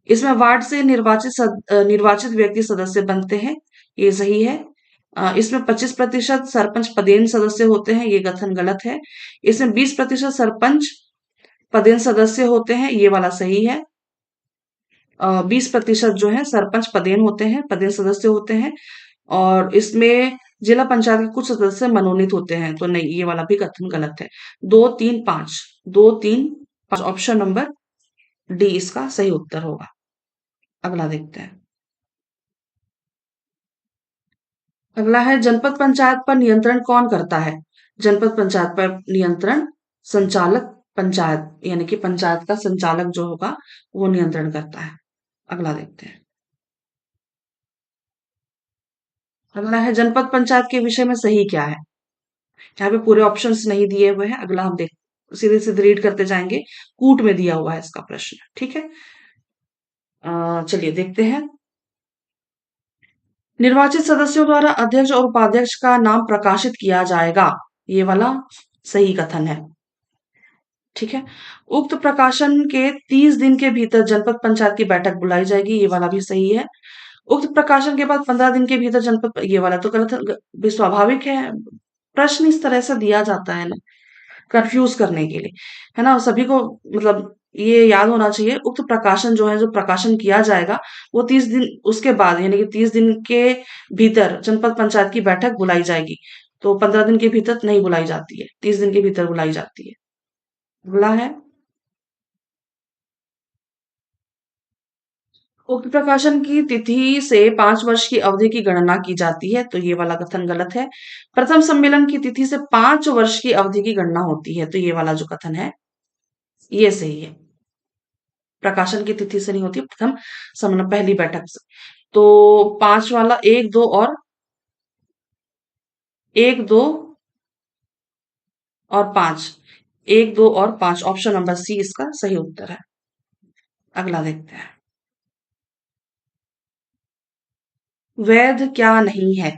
इसमें वार्ड से निर्वाचित व्यक्ति सदस्य बनते हैं, ये सही है। इसमें 25% सरपंच पदेन सदस्य होते हैं, ये कथन गलत है। इसमें 20% सरपंच पदेन सदस्य होते हैं, ये वाला सही है। 20% जो है सरपंच पदेन होते हैं, पदेन सदस्य होते हैं। और इसमें जिला पंचायत के कुछ सदस्य मनोनीत होते हैं, तो नहीं, ये वाला भी कथन गलत है। 2, 3, 5, 2, 3, 5 ऑप्शन नंबर डी इसका सही उत्तर होगा। अगला देखते हैं। अगला है जनपद पंचायत पर नियंत्रण कौन करता है? जनपद पंचायत पर नियंत्रण संचालक पंचायत यानी कि पंचायत का संचालक जो होगा वो नियंत्रण करता है। अगला देखते हैं। अगला है जनपद पंचायत के विषय में सही क्या है? यहाँ पे पूरे ऑप्शंस नहीं दिए हुए हैं। अगला हम देख सीधे सीधे रीड करते जाएंगे। कूट में दिया हुआ है इसका प्रश्न, ठीक है। चलिए देखते हैं। निर्वाचित सदस्यों द्वारा अध्यक्ष और उपाध्यक्ष का नाम प्रकाशित किया जाएगा, ये वाला सही कथन है, ठीक है। उक्त प्रकाशन के 30 दिन के भीतर जनपद पंचायत की बैठक बुलाई जाएगी, ये वाला भी सही है। उक्त प्रकाशन के बाद 15 दिन के भीतर जनपद, ये वाला तो गलत भी स्वाभाविक है। प्रश्न इस तरह से दिया जाता है ना, कंफ्यूज करने के लिए, है ना। सभी को मतलब ये याद होना चाहिए, उक्त प्रकाशन जो है, जो प्रकाशन किया जाएगा वो 30 दिन उसके बाद यानी कि 30 दिन के भीतर जनपद पंचायत की बैठक बुलाई जाएगी। तो 15 दिन के भीतर नहीं बुलाई जाती है, 30 दिन के भीतर बुलाई जाती है। अगला है, उक्त प्रकाशन की तिथि से 5 वर्ष की अवधि की गणना की जाती है, तो ये वाला कथन गलत है। प्रथम सम्मेलन की तिथि से 5 वर्ष की अवधि की गणना होती है, तो ये वाला जो कथन है ये सही है। प्रकाशन की तिथि से नहीं होती, प्रथम सम्मेलन पहली बैठक से। तो 5 वाला 1, 2 और 5, 1, 2 और 5 ऑप्शन नंबर सी इसका सही उत्तर है। अगला देखते हैं। वैध क्या नहीं है?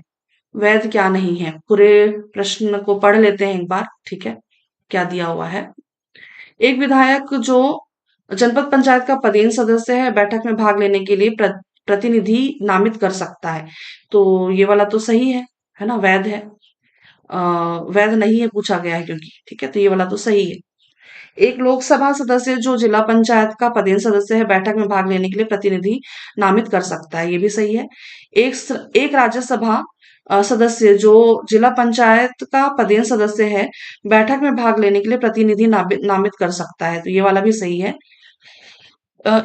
वैध क्या नहीं है, पूरे प्रश्न को पढ़ लेते हैं एक बार, ठीक है। क्या दिया हुआ है? एक विधायक जो जनपद पंचायत का पदेन सदस्य है, बैठक में भाग लेने के लिए प्रतिनिधि नामित कर सकता है, तो ये वाला तो सही है ना, वैध है। अ, वैध नहीं है पूछा गया है क्योंकि, ठीक है, तो ये वाला तो सही है। एक लोकसभा सदस्य जो जिला पंचायत का पदेन सदस्य है, बैठक में भाग लेने के लिए प्रतिनिधि नामित कर सकता है, ये भी सही है। एक राज्यसभा सदस्य जो जिला पंचायत का पदेन सदस्य है, बैठक में भाग लेने के लिए प्रतिनिधि नामित कर सकता है, तो ये वाला भी सही है।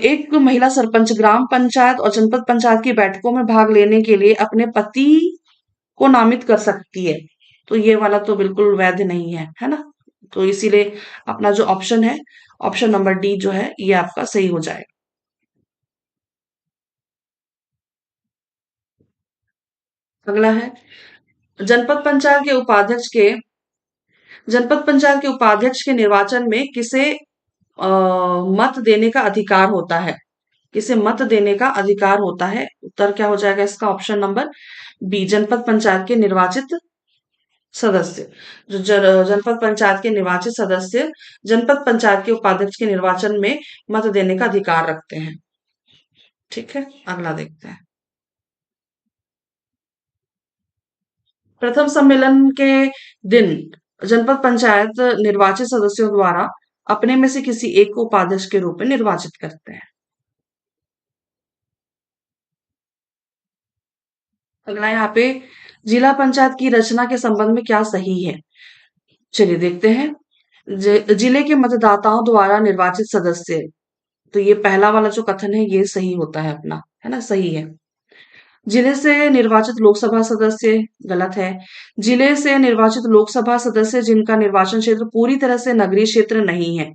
एक महिला सरपंच ग्राम पंचायत और जनपद पंचायत की बैठकों में भाग लेने के लिए अपने पति को नामित कर सकती है, तो ये वाला तो बिल्कुल वैध नहीं है ना। तो इसीलिए अपना जो ऑप्शन है, ऑप्शन नंबर डी जो है ये आपका सही हो जाएगा। अगला है, जनपद पंचायत के उपाध्यक्ष के जनपद पंचायत के उपाध्यक्ष के निर्वाचन में किसे मत देने का अधिकार होता है? किसे मत देने का अधिकार होता है? उत्तर क्या हो जाएगा इसका? ऑप्शन नंबर बी, जनपद पंचायत के निर्वाचित सदस्य। जनपद पंचायत के निर्वाचित सदस्य जनपद पंचायत के उपाध्यक्ष के निर्वाचन में मत देने का अधिकार रखते हैं, ठीक है। अगला देखते हैं। प्रथम सम्मेलन के दिन जनपद पंचायत निर्वाचित सदस्यों द्वारा अपने में से किसी एक को उपाध्यक्ष के रूप में निर्वाचित करते हैं। अगला यहाँ पे जिला पंचायत की रचना के संबंध में क्या सही है? चलिए देखते हैं। जिले के मतदाताओं द्वारा निर्वाचित सदस्य, तो ये पहला वाला जो कथन है ये सही होता है अपना, है ना, सही है। जिले से निर्वाचित लोकसभा सदस्य गलत है। जिले से निर्वाचित लोकसभा सदस्य जिनका निर्वाचन क्षेत्र पूरी तरह से नगरीय क्षेत्र नहीं है,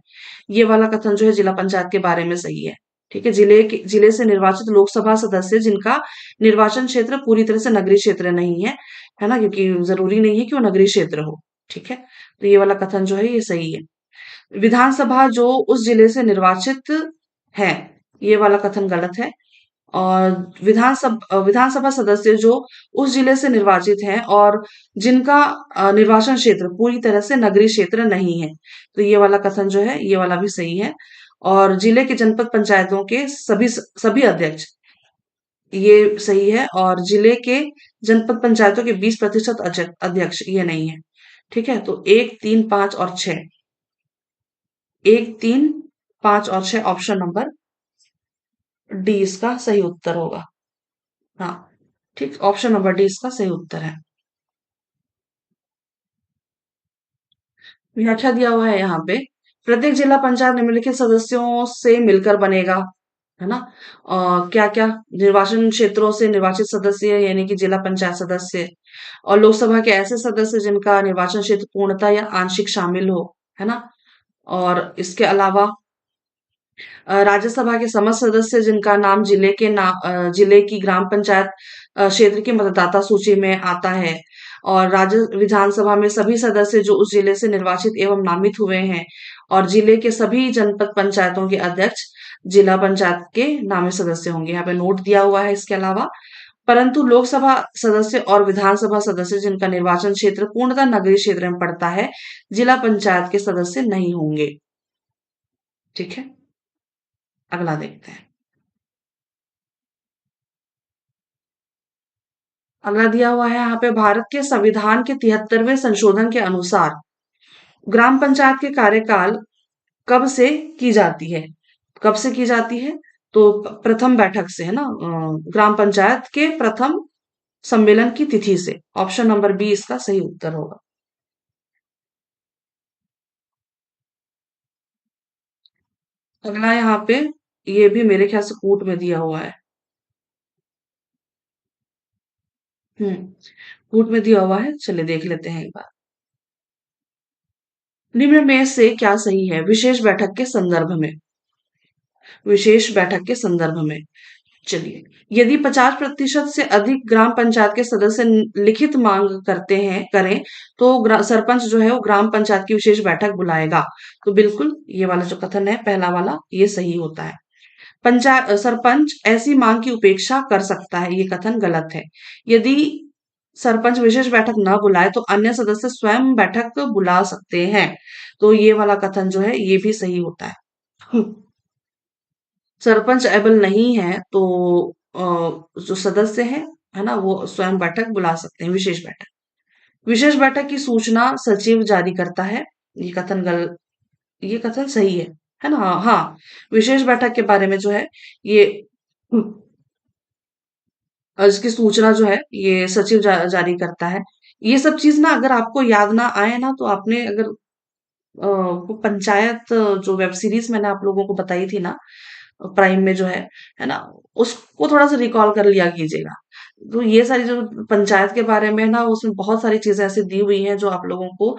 ये वाला कथन जो है जिला पंचायत के बारे में सही है, ठीक है। जिले से निर्वाचित लोकसभा सदस्य जिनका निर्वाचन क्षेत्र पूरी तरह से नगरीय क्षेत्र नहीं है ना, क्योंकि जरूरी नहीं है कि वो नगरीय क्षेत्र हो, ठीक है। तो ये वाला कथन जो है ये सही है। विधानसभा जो उस जिले से निर्वाचित है, ये वाला कथन गलत है। और विधानसभा सदस्य जो उस जिले से निर्वाचित हैं और जिनका निर्वाचन क्षेत्र पूरी तरह से नगरीय क्षेत्र नहीं है, तो ये वाला कथन जो है ये वाला भी सही है। और जिले के जनपद पंचायतों के सभी सभी अध्यक्ष ये सही है। और जिले के जनपद पंचायतों के 20% अध्यक्ष, ये नहीं है। ठीक है, तो 1, 3, 5 और 6, 1, 3, 5 और 6, ऑप्शन नंबर डी इसका सही उत्तर होगा। हाँ, ठीक, ऑप्शन नंबर डी इसका सही उत्तर है। व्याख्या दिया हुआ है यहाँ पे, प्रत्येक जिला पंचायत निम्नलिखित सदस्यों से मिलकर बनेगा, है ना। क्या क्या, निर्वाचन क्षेत्रों से निर्वाचित सदस्य यानी कि जिला पंचायत सदस्य, और लोकसभा के ऐसे सदस्य जिनका निर्वाचन क्षेत्र पूर्णतः या आंशिक शामिल हो, है ना। और इसके अलावा राज्यसभा के समस्त सदस्य जिनका नाम जिले की ग्राम पंचायत क्षेत्र की मतदाता सूची में आता है, और राज्य विधानसभा में सभी सदस्य जो उस जिले से निर्वाचित एवं नामित हुए हैं, और जिले के सभी जनपद पंचायतों के अध्यक्ष जिला पंचायत के नामित सदस्य होंगे। यहाँ पे नोट दिया हुआ है इसके अलावा। परंतु लोकसभा सदस्य और विधानसभा सदस्य जिनका निर्वाचन क्षेत्र पूर्णतः नगरीय क्षेत्र में पड़ता है, जिला पंचायत के सदस्य नहीं होंगे। ठीक है, अगला देखते हैं। अगला दिया हुआ है यहाँ पे, भारत के संविधान के 73वें संशोधन के अनुसार ग्राम पंचायत के कार्यकाल कब से की जाती है? कब से की जाती है? तो प्रथम बैठक से, है ना, ग्राम पंचायत के प्रथम सम्मेलन की तिथि से। ऑप्शन नंबर बी इसका सही उत्तर होगा। अगला यहाँ पे, ये भी मेरे ख्याल से कूट में दिया हुआ है। हम्म, कूट में दिया हुआ है, चलिए देख लेते हैं एक बार। निम्न में से क्या सही है विशेष बैठक के संदर्भ में? विशेष बैठक के संदर्भ में, चलिए, यदि 50% से अधिक ग्राम पंचायत के सदस्य लिखित मांग करते हैं करें, तो सरपंच जो है वो ग्राम पंचायत की विशेष बैठक बुलाएगा। तो बिल्कुल ये वाला जो कथन है, पहला वाला, ये सही होता है। सरपंच ऐसी मांग की उपेक्षा कर सकता है, ये कथन गलत है। यदि सरपंच विशेष बैठक न बुलाए तो अन्य सदस्य स्वयं बैठक बुला सकते हैं। तो ये वाला कथन जो है ये भी सही होता है। सरपंच एबल नहीं है तो जो सदस्य है ना, वो स्वयं बैठक बुला सकते हैं, विशेष बैठक। विशेष बैठक की सूचना सचिव जारी करता है, ये कथन ये कथन सही है ना। हाँ हाँ, विशेष बैठक के बारे में जो है ये इसकी सूचना जो है ये सचिव जारी करता है। ये सब चीज ना अगर आपको याद ना आए ना, तो आपने अगर वो पंचायत जो वेब सीरीज मैंने आप लोगों को बताई थी ना, प्राइम में जो है ना, उसको थोड़ा सा रिकॉल कर लिया कीजिएगा। तो ये सारी जो पंचायत के बारे में ना, उसमें बहुत सारी चीजें ऐसी दी हुई हैं जो आप लोगों को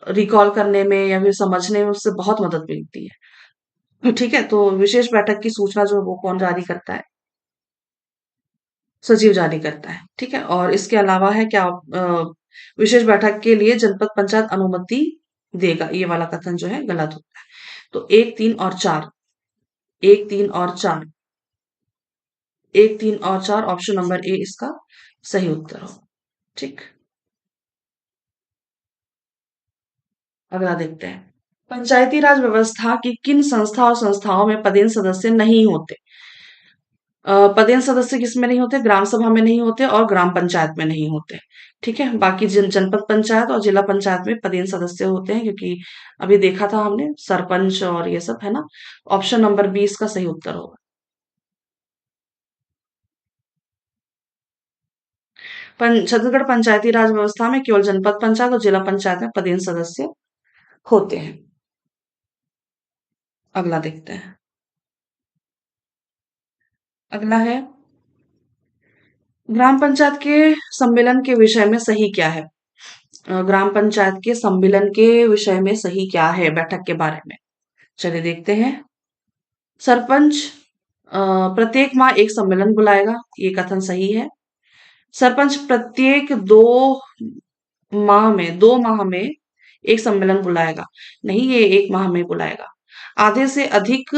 रिकॉल करने में या फिर समझने में उससे बहुत मदद मिलती है। ठीक है, तो विशेष बैठक की सूचना जो है वो कौन जारी करता है? सचिव जारी करता है। ठीक है, और इसके अलावा है क्या, विशेष बैठक के लिए जनपद पंचायत अनुमति देगा, ये वाला कथन जो है गलत होता है। तो 1, 3 और 4, 1, 3 और 4, 1, 3 और 4, ऑप्शन नंबर ए इसका सही उत्तर हो। ठीक, अगला देखते हैं। पंचायती राज व्यवस्था की किन संस्था और संस्थाओं में पदेन सदस्य नहीं होते? पदेन सदस्य किसमें नहीं होते? ग्राम सभा में नहीं होते और ग्राम पंचायत में नहीं होते। ठीक है, बाकी जनपद पंचायत और जिला पंचायत में पदेन सदस्य होते हैं, क्योंकि अभी देखा था हमने सरपंच और ये सब, है ना। ऑप्शन नंबर बी इसका सही उत्तर होगा। छत्तीसगढ़ पंचायती राज व्यवस्था में केवल जनपद पंचायत और जिला पंचायत में पदेन सदस्य होते हैं। अगला देखते हैं। अगला है, ग्राम पंचायत के सम्मेलन के विषय में सही क्या है? ग्राम पंचायत के सम्मेलन के विषय में सही क्या है बैठक के बारे में? चलिए देखते हैं। सरपंच प्रत्येक माह एक सम्मेलन बुलाएगा, ये कथन सही है। सरपंच प्रत्येक 2 माह में एक सम्मेलन बुलाएगा, नहीं, ये 1 माह में बुलाएगा। आधे से अधिक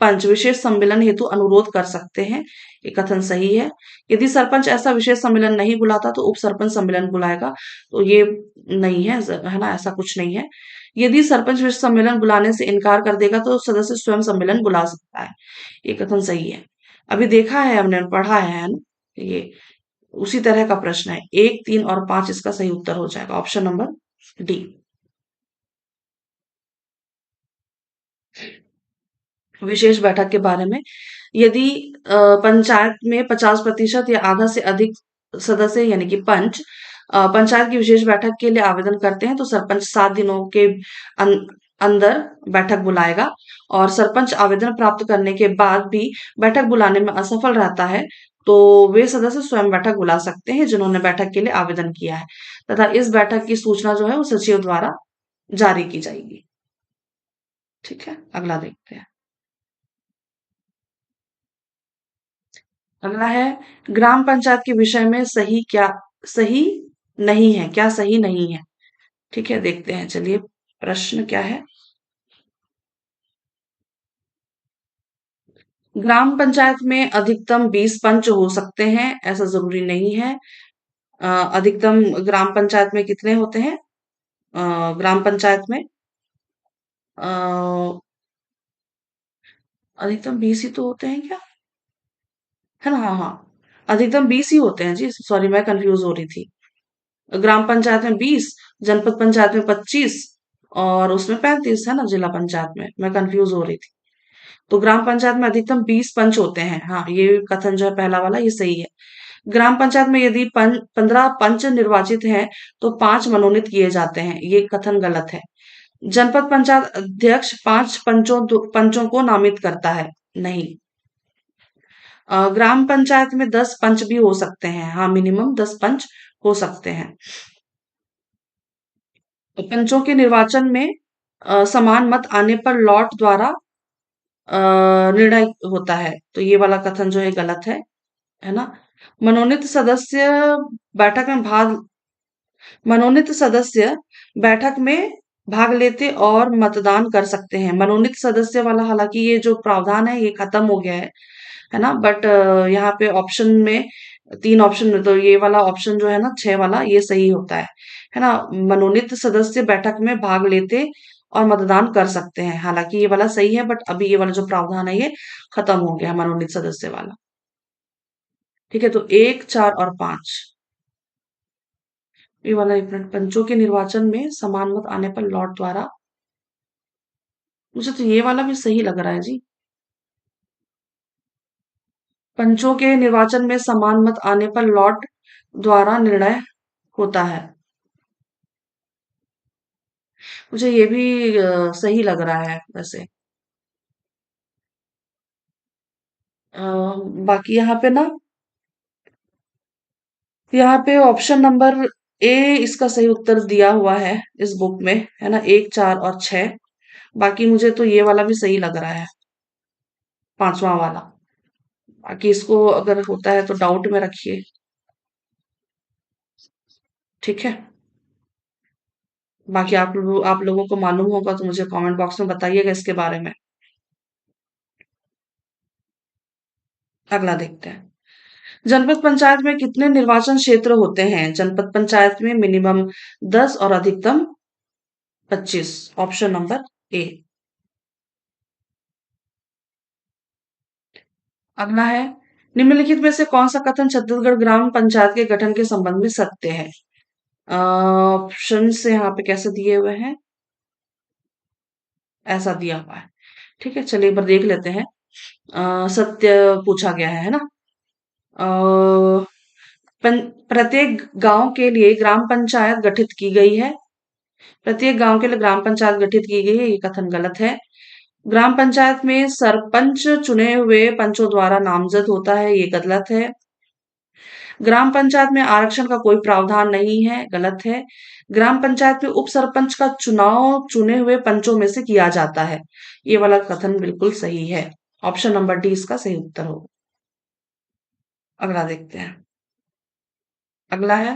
पंच विशेष सम्मेलन हेतु अनुरोध कर सकते हैं, ये कथन सही है। यदि सरपंच ऐसा विशेष सम्मेलन नहीं बुलाता तो उप सरपंच सम्मेलन बुलाएगा, तो ये नहीं है, है ना, ऐसा कुछ नहीं है। यदि सरपंच विशेष सम्मेलन बुलाने से इनकार कर देगा तो सदस्य स्वयं सम्मेलन बुला सकता है, ये कथन सही है। अभी देखा है हमने, पढ़ा है ना? ये उसी तरह का प्रश्न है। 1, 3 और 5 इसका सही उत्तर हो जाएगा, ऑप्शन नंबर डी। विशेष बैठक के बारे में, यदि पंचायत में 50% या आधा से अधिक सदस्य यानी कि पंच पंचायत की विशेष बैठक के लिए आवेदन करते हैं, तो सरपंच 7 दिनों के अंदर बैठक बुलाएगा। और सरपंच आवेदन प्राप्त करने के बाद भी बैठक बुलाने में असफल रहता है, तो वे सदस्य स्वयं बैठक बुला सकते हैं जिन्होंने बैठक के लिए आवेदन किया है, तथा इस बैठक की सूचना जो है वो सचिव द्वारा जारी की जाएगी। ठीक है, अगला देखते हैं। अगला है, ग्राम पंचायत के विषय में सही नहीं है, क्या सही नहीं है? ठीक है, देखते हैं, चलिए प्रश्न क्या है। ग्राम पंचायत में अधिकतम 20 पंच हो सकते हैं, ऐसा जरूरी नहीं है। अ, अधिकतम ग्राम पंचायत में कितने होते हैं? ग्राम पंचायत में अ, अधिकतम 20 ही तो होते हैं क्या? है ना? हाँ हाँ, अधिकतम 20 ही होते हैं जी, सॉरी मैं कंफ्यूज हो रही थी। ग्राम पंचायत में 20, जनपद पंचायत में 25 और उसमें 35 है ना, जिला पंचायत में। मैं कंफ्यूज हो रही थी। तो ग्राम पंचायत में अधिकतम 20 पंच होते हैं। हाँ, ये कथन जो है पहला वाला ये सही है। ग्राम पंचायत में यदि 15 पंच निर्वाचित हैं, तो 5 मनोनीत किए जाते हैं, ये कथन गलत है। जनपद पंचायत अध्यक्ष 5 पंचों को नामित करता है, नहीं। ग्राम पंचायत में 10 पंच भी हो सकते हैं, हाँ, मिनिमम 10 पंच हो सकते हैं। तो पंचों के निर्वाचन में समान मत आने पर लॉट द्वारा अ, निर्णय होता है, तो ये वाला कथन जो है गलत है ना? मनोनीत सदस्य बैठक में भाग मनोनीत सदस्य बैठक में भाग लेते और मतदान कर सकते हैं। मनोनीत सदस्य वाला हालांकि ये जो प्रावधान है ये खत्म हो गया है ना? बट यहाँ पे ऑप्शन में 3 ऑप्शन में तो ये वाला ऑप्शन जो है ना 6 वाला ये सही होता है ना? मनोनीत सदस्य बैठक में भाग लेते और मतदान कर सकते हैं। हालांकि ये वाला सही है, बट अभी ये वाला जो प्रावधान है ये खत्म हो गया है, मनोनीत सदस्य वाला। ठीक है, तो 1, 4 और 5, ये वाला एक मिनट, पंचों के निर्वाचन में समान मत आने पर लॉर्ड द्वारा, मुझे तो ये वाला भी सही लग रहा है जी। पंचों के निर्वाचन में समान मत आने पर लॉर्ड द्वारा निर्णय होता है, मुझे ये भी सही लग रहा है वैसे। अ, बाकी यहाँ पे ऑप्शन नंबर ए इसका सही उत्तर दिया हुआ है इस बुक में, है ना? 1, 4 और 6। बाकी मुझे तो ये वाला भी सही लग रहा है, 5वां वाला। बाकी इसको अगर होता है तो डाउट में रखिए। ठीक है, बाकी आप लोगों को मालूम होगा तो मुझे कमेंट बॉक्स में बताइएगा इसके बारे में। अगला देखते हैं। जनपद पंचायत में कितने निर्वाचन क्षेत्र होते हैं? जनपद पंचायत में मिनिमम 10 और अधिकतम 25, ऑप्शन नंबर ए। अगला है, निम्नलिखित में से कौन सा कथन छत्तीसगढ़ ग्राम पंचायत के गठन के संबंध में सत्य है? ऑप्शन से यहाँ पे कैसे दिए हुए हैं? ऐसा दिया हुआ है। ठीक है, चलिए एक बार देख लेते हैं। सत्य पूछा गया है ना? अ, प्रत्येक गांव के लिए ग्राम पंचायत गठित की गई है। प्रत्येक गांव के लिए ग्राम पंचायत गठित की गई है, ये कथन गलत है। ग्राम पंचायत में सरपंच चुने हुए पंचों द्वारा नामजद होता है, ये गलत है। ग्राम पंचायत में आरक्षण का कोई प्रावधान नहीं है, गलत है। ग्राम पंचायत में उप सरपंच का चुनाव चुने हुए पंचों में से किया जाता है, ये वाला कथन बिल्कुल सही है। ऑप्शन नंबर डी इसका सही उत्तर होगा। अगला देखते हैं। अगला है,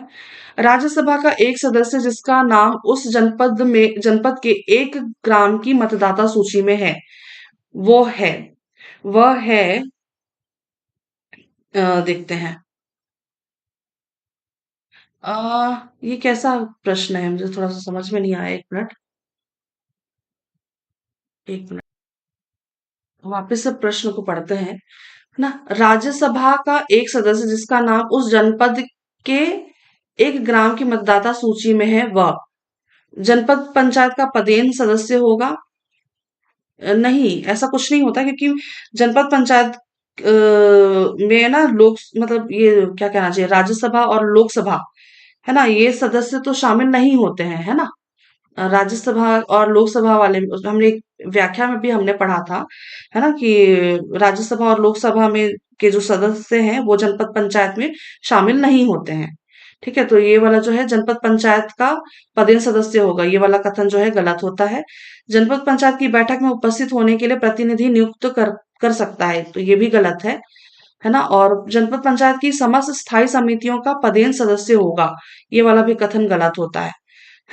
राज्यसभा का एक सदस्य जिसका नाम उस जनपद के एक ग्राम की मतदाता सूची में है, वो है वह है देखते हैं। ये कैसा प्रश्न है, मुझे थोड़ा सा समझ में नहीं आया। एक मिनट, एक मिनट, वापस से प्रश्न को पढ़ते हैं। है ना? राज्यसभा का एक सदस्य जिसका नाम उस जनपद के एक ग्राम की मतदाता सूची में है वह जनपद पंचायत का पदेन सदस्य होगा। नहीं, ऐसा कुछ नहीं होता, क्योंकि जनपद पंचायत में ना लोक मतलब ये क्या कहना चाहिए, राज्यसभा और लोकसभा, है ना, ये सदस्य तो शामिल नहीं होते हैं, है ना। राज्यसभा और लोकसभा वाले हमने एक व्याख्या में भी हमने पढ़ा था, है ना, कि राज्यसभा और लोकसभा में के जो सदस्य हैं वो जनपद पंचायत में शामिल नहीं होते हैं। ठीक है, तो ये वाला जो है जनपद पंचायत का पदेन सदस्य होगा, ये वाला कथन जो है गलत होता है। जनपद पंचायत की बैठक में उपस्थित होने के लिए प्रतिनिधि नियुक्त कर कर सकता है, तो ये भी गलत है ना। और जनपद पंचायत की समस्त स्थायी समितियों का पदेन सदस्य होगा, ये वाला भी कथन गलत होता है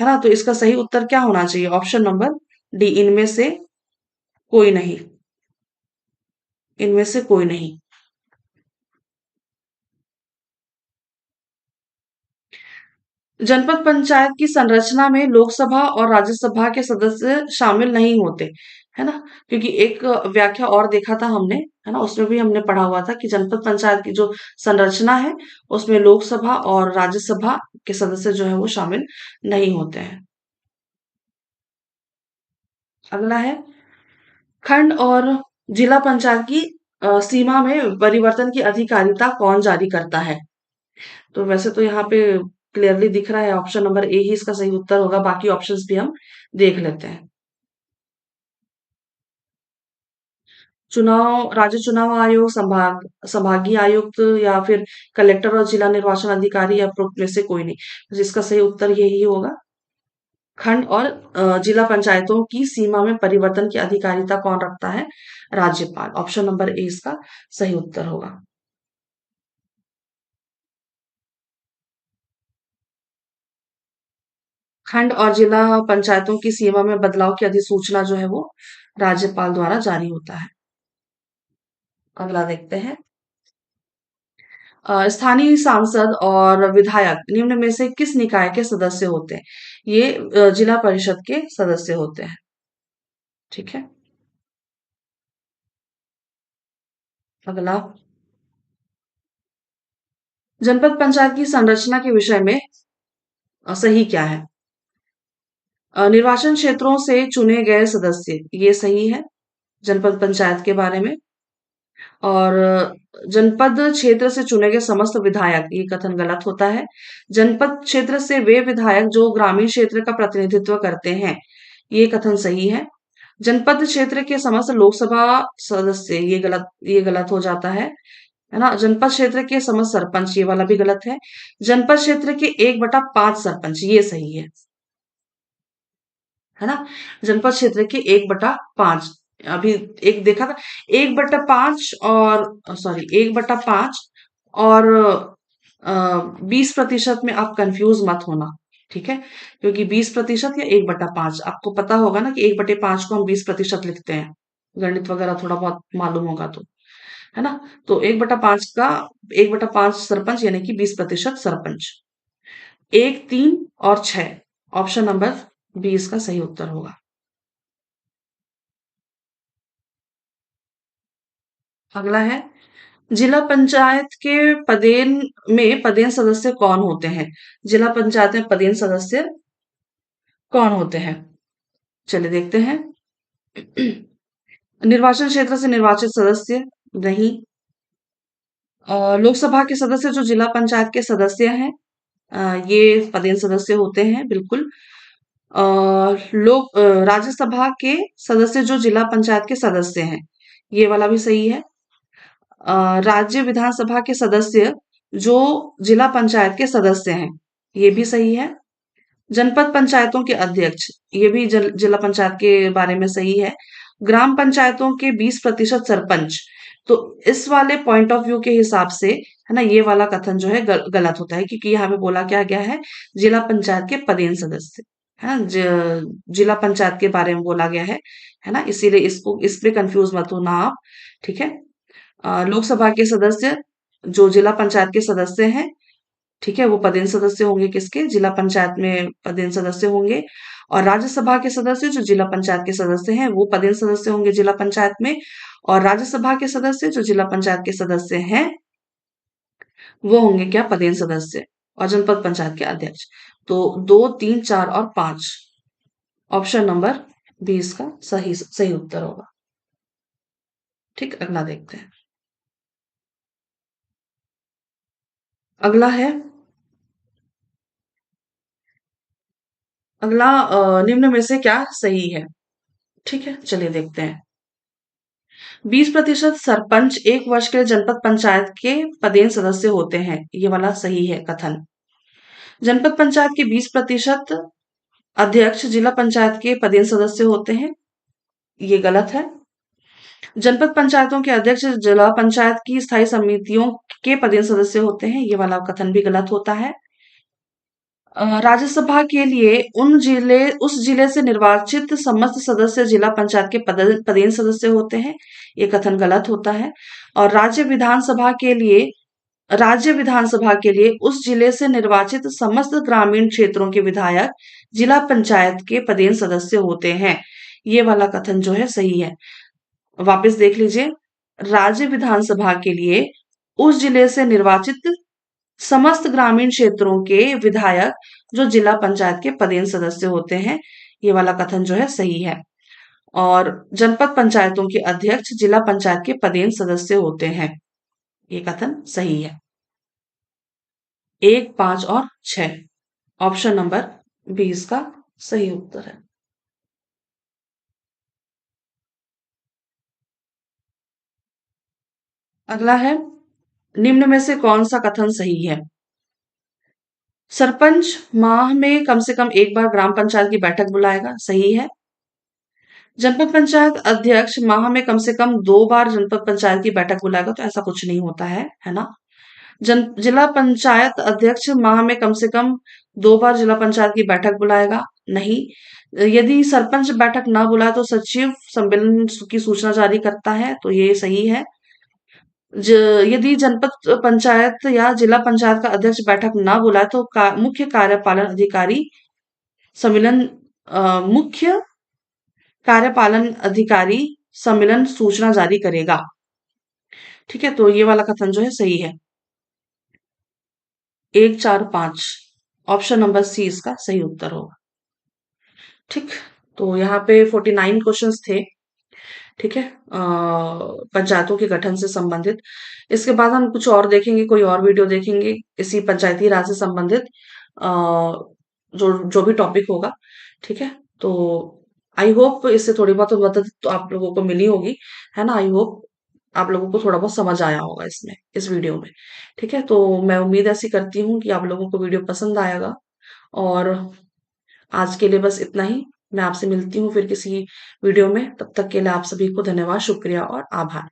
ना। तो इसका सही उत्तर क्या होना चाहिए? ऑप्शन नंबर डी, इनमें से कोई नहीं, इनमें से कोई नहीं। जनपद पंचायत की संरचना में लोकसभा और राज्यसभा के सदस्य शामिल नहीं होते, है ना। क्योंकि एक व्याख्या और देखा था हमने, है ना, उसमें भी हमने पढ़ा हुआ था कि जनपद पंचायत की जो संरचना है उसमें लोकसभा और राज्यसभा के सदस्य जो है वो शामिल नहीं होते हैं। अगला है, खंड और जिला पंचायत की सीमा में परिवर्तन की अधिकारिता कौन जारी करता है? तो वैसे तो यहाँ पे क्लियरली दिख रहा है, ऑप्शन नंबर ए ही इसका सही उत्तर होगा, बाकी ऑप्शंस भी हम देख लेते हैं। चुनाव राज्य चुनाव आयोग, संभागीय आयुक्त, या फिर कलेक्टर और जिला निर्वाचन अधिकारी, या उपरोक्त में से कोई नहीं। तो इसका सही उत्तर यही होगा। खंड और जिला पंचायतों की सीमा में परिवर्तन की अधिकारिता कौन रखता है? राज्यपाल। ऑप्शन नंबर ए इसका सही उत्तर होगा। खंड और जिला पंचायतों की सीमा में बदलाव की अधिसूचना जो है वो राज्यपाल द्वारा जारी होता है। अगला देखते हैं, स्थानीय सांसद और विधायक निम्न में से किस निकाय के सदस्य होते हैं? ये जिला परिषद के सदस्य होते हैं। ठीक है, अगला, जनपद पंचायत की संरचना के विषय में सही क्या है? निर्वाचन क्षेत्रों से चुने गए सदस्य, ये सही है जनपद पंचायत के बारे में। और जनपद क्षेत्र से चुने गए समस्त विधायक, ये कथन गलत होता है। जनपद क्षेत्र से वे विधायक जो ग्रामीण क्षेत्र का प्रतिनिधित्व करते हैं, ये कथन सही है। जनपद क्षेत्र के समस्त लोकसभा सदस्य, ये गलत हो जाता है ना। जनपद क्षेत्र के समस्त सरपंच, ये वाला भी गलत है। जनपद क्षेत्र के 1/5 सरपंच, ये सही है ना। जनपद क्षेत्र के 1/5, अभी एक देखा था, 1/5 और सॉरी 1/5 और 20% में आप कंफ्यूज मत होना, ठीक है। क्योंकि 20% या 1/5, आपको पता होगा ना कि 1/5 को हम 20% लिखते हैं, गणित वगैरह थोड़ा बहुत मालूम होगा तो, है ना। तो 1/5 का 1/5 सरपंच यानी कि 20% सरपंच। 1, 3 और 6, ऑप्शन नंबर बी इसका सही उत्तर होगा। अगला है, जिला पंचायत के पदेन पदेन सदस्य कौन होते हैं? जिला पंचायत में पदेन सदस्य कौन होते हैं? चलिए देखते हैं। निर्वाचन क्षेत्र से निर्वाचित सदस्य, नहीं। लोकसभा के सदस्य जो जिला पंचायत के सदस्य हैं, ये पदेन सदस्य होते हैं, बिल्कुल। अ, राज्यसभा के सदस्य जो जिला पंचायत के सदस्य हैं, ये वाला भी सही है। राज्य विधानसभा के सदस्य जो जिला पंचायत के सदस्य हैं, ये भी सही है। जनपद पंचायतों के अध्यक्ष, ये भी जिला पंचायत के बारे में सही है। ग्राम पंचायतों के 20% सरपंच, तो इस वाले पॉइंट ऑफ व्यू के हिसाब से, है ना, ये वाला कथन जो है गलत होता है, क्योंकि यहाँ पे बोला क्या गया है, जिला पंचायत के पदेन सदस्य, है ना, जिला पंचायत के बारे में बोला गया है ना, इसीलिए इसको इस पे कंफ्यूज मत होना आप, ठीक है। लोकसभा के सदस्य जो जिला पंचायत के सदस्य हैं, ठीक है, वो पदेन सदस्य होंगे, किसके? जिला पंचायत में पदेन सदस्य होंगे। और राज्यसभा के सदस्य जो जिला पंचायत के सदस्य हैं वो पदेन सदस्य होंगे जिला पंचायत में, और राज्यसभा के सदस्य जो जिला पंचायत के सदस्य हैं वो होंगे क्या, पदेन सदस्य, और जनपद पंचायत के अध्यक्ष। तो 2, 3, 4 और 5, ऑप्शन नंबर 20 का सही सही उत्तर होगा। ठीक, अगला देखते हैं। अगला है, अगला निम्न में से क्या सही है। ठीक है, चलिए देखते हैं। 20% सरपंच 1 वर्ष के लिए जनपद पंचायत के पदेन सदस्य होते हैं, ये वाला सही है कथन। जनपद पंचायत के 20% अध्यक्ष जिला पंचायत के पदेन सदस्य होते हैं, ये गलत है। जनपद पंचायतों के अध्यक्ष जिला पंचायत की स्थायी समितियों के पदेन सदस्य होते हैं, ये वाला कथन भी गलत होता है। राज्यसभा के लिए उस जिले से निर्वाचित समस्त सदस्य जिला पंचायत के पदेन सदस्य होते हैं, ये कथन गलत होता है। और राज्य विधानसभा के लिए उस जिले से निर्वाचित समस्त ग्रामीण क्षेत्रों के विधायक जिला पंचायत के पदेन सदस्य होते हैं, ये वाला कथन जो है सही है। वापस देख लीजिए, राज्य विधानसभा के लिए उस जिले से निर्वाचित समस्त ग्रामीण क्षेत्रों के विधायक जो जिला पंचायत के पदेन सदस्य होते हैं, ये वाला कथन जो है सही है। और जनपद पंचायतों के अध्यक्ष जिला पंचायत के पदेन सदस्य होते हैं, ये कथन सही है। 1, 5 और 6, ऑप्शन नंबर 20 का सही उत्तर है। अगला है, निम्न में से कौन सा कथन सही है। सरपंच माह में कम से कम 1 बार ग्राम पंचायत की बैठक बुलाएगा, सही है। जनपद पंचायत अध्यक्ष माह में कम से कम 2 बार जनपद पंचायत की बैठक बुलाएगा, तो ऐसा कुछ नहीं होता है ना। जिला पंचायत अध्यक्ष माह में कम से कम 2 बार जिला पंचायत की बैठक बुलाएगा, नहीं। यदि सरपंच बैठक ना बुलाए तो सचिव सम्मेलन की सूचना जारी करता है, तो ये सही है। यदि जनपद पंचायत या जिला पंचायत का अध्यक्ष बैठक ना बुलाए तो मुख्य कार्यपालन अधिकारी सम्मेलन मुख्य कार्यपालन अधिकारी सम्मेलन सूचना जारी करेगा। ठीक है, तो ये वाला कथन जो है सही है। 1, 4, 5, ऑप्शन नंबर सी इसका सही उत्तर होगा। ठीक, तो यहाँ पे 49 क्वेश्चंस थे। ठीक है, पंचायतों के गठन से संबंधित। इसके बाद हम कुछ और देखेंगे, कोई और वीडियो देखेंगे इसी पंचायती राज से संबंधित, अ, जो जो भी टॉपिक होगा। ठीक है, तो आई होप इससे थोड़ी बहुत मदद तो आप लोगों को मिली होगी, है ना। आई होप आप लोगों को थोड़ा बहुत समझ आया होगा इसमें, इस वीडियो में। ठीक है, तो मैं उम्मीद ऐसी करती हूँ कि आप लोगों को वीडियो पसंद आएगा। और आज के लिए बस इतना ही। मैं आपसे मिलती हूँ फिर किसी वीडियो में। तब तक के लिए आप सभी को धन्यवाद, शुक्रिया और आभार।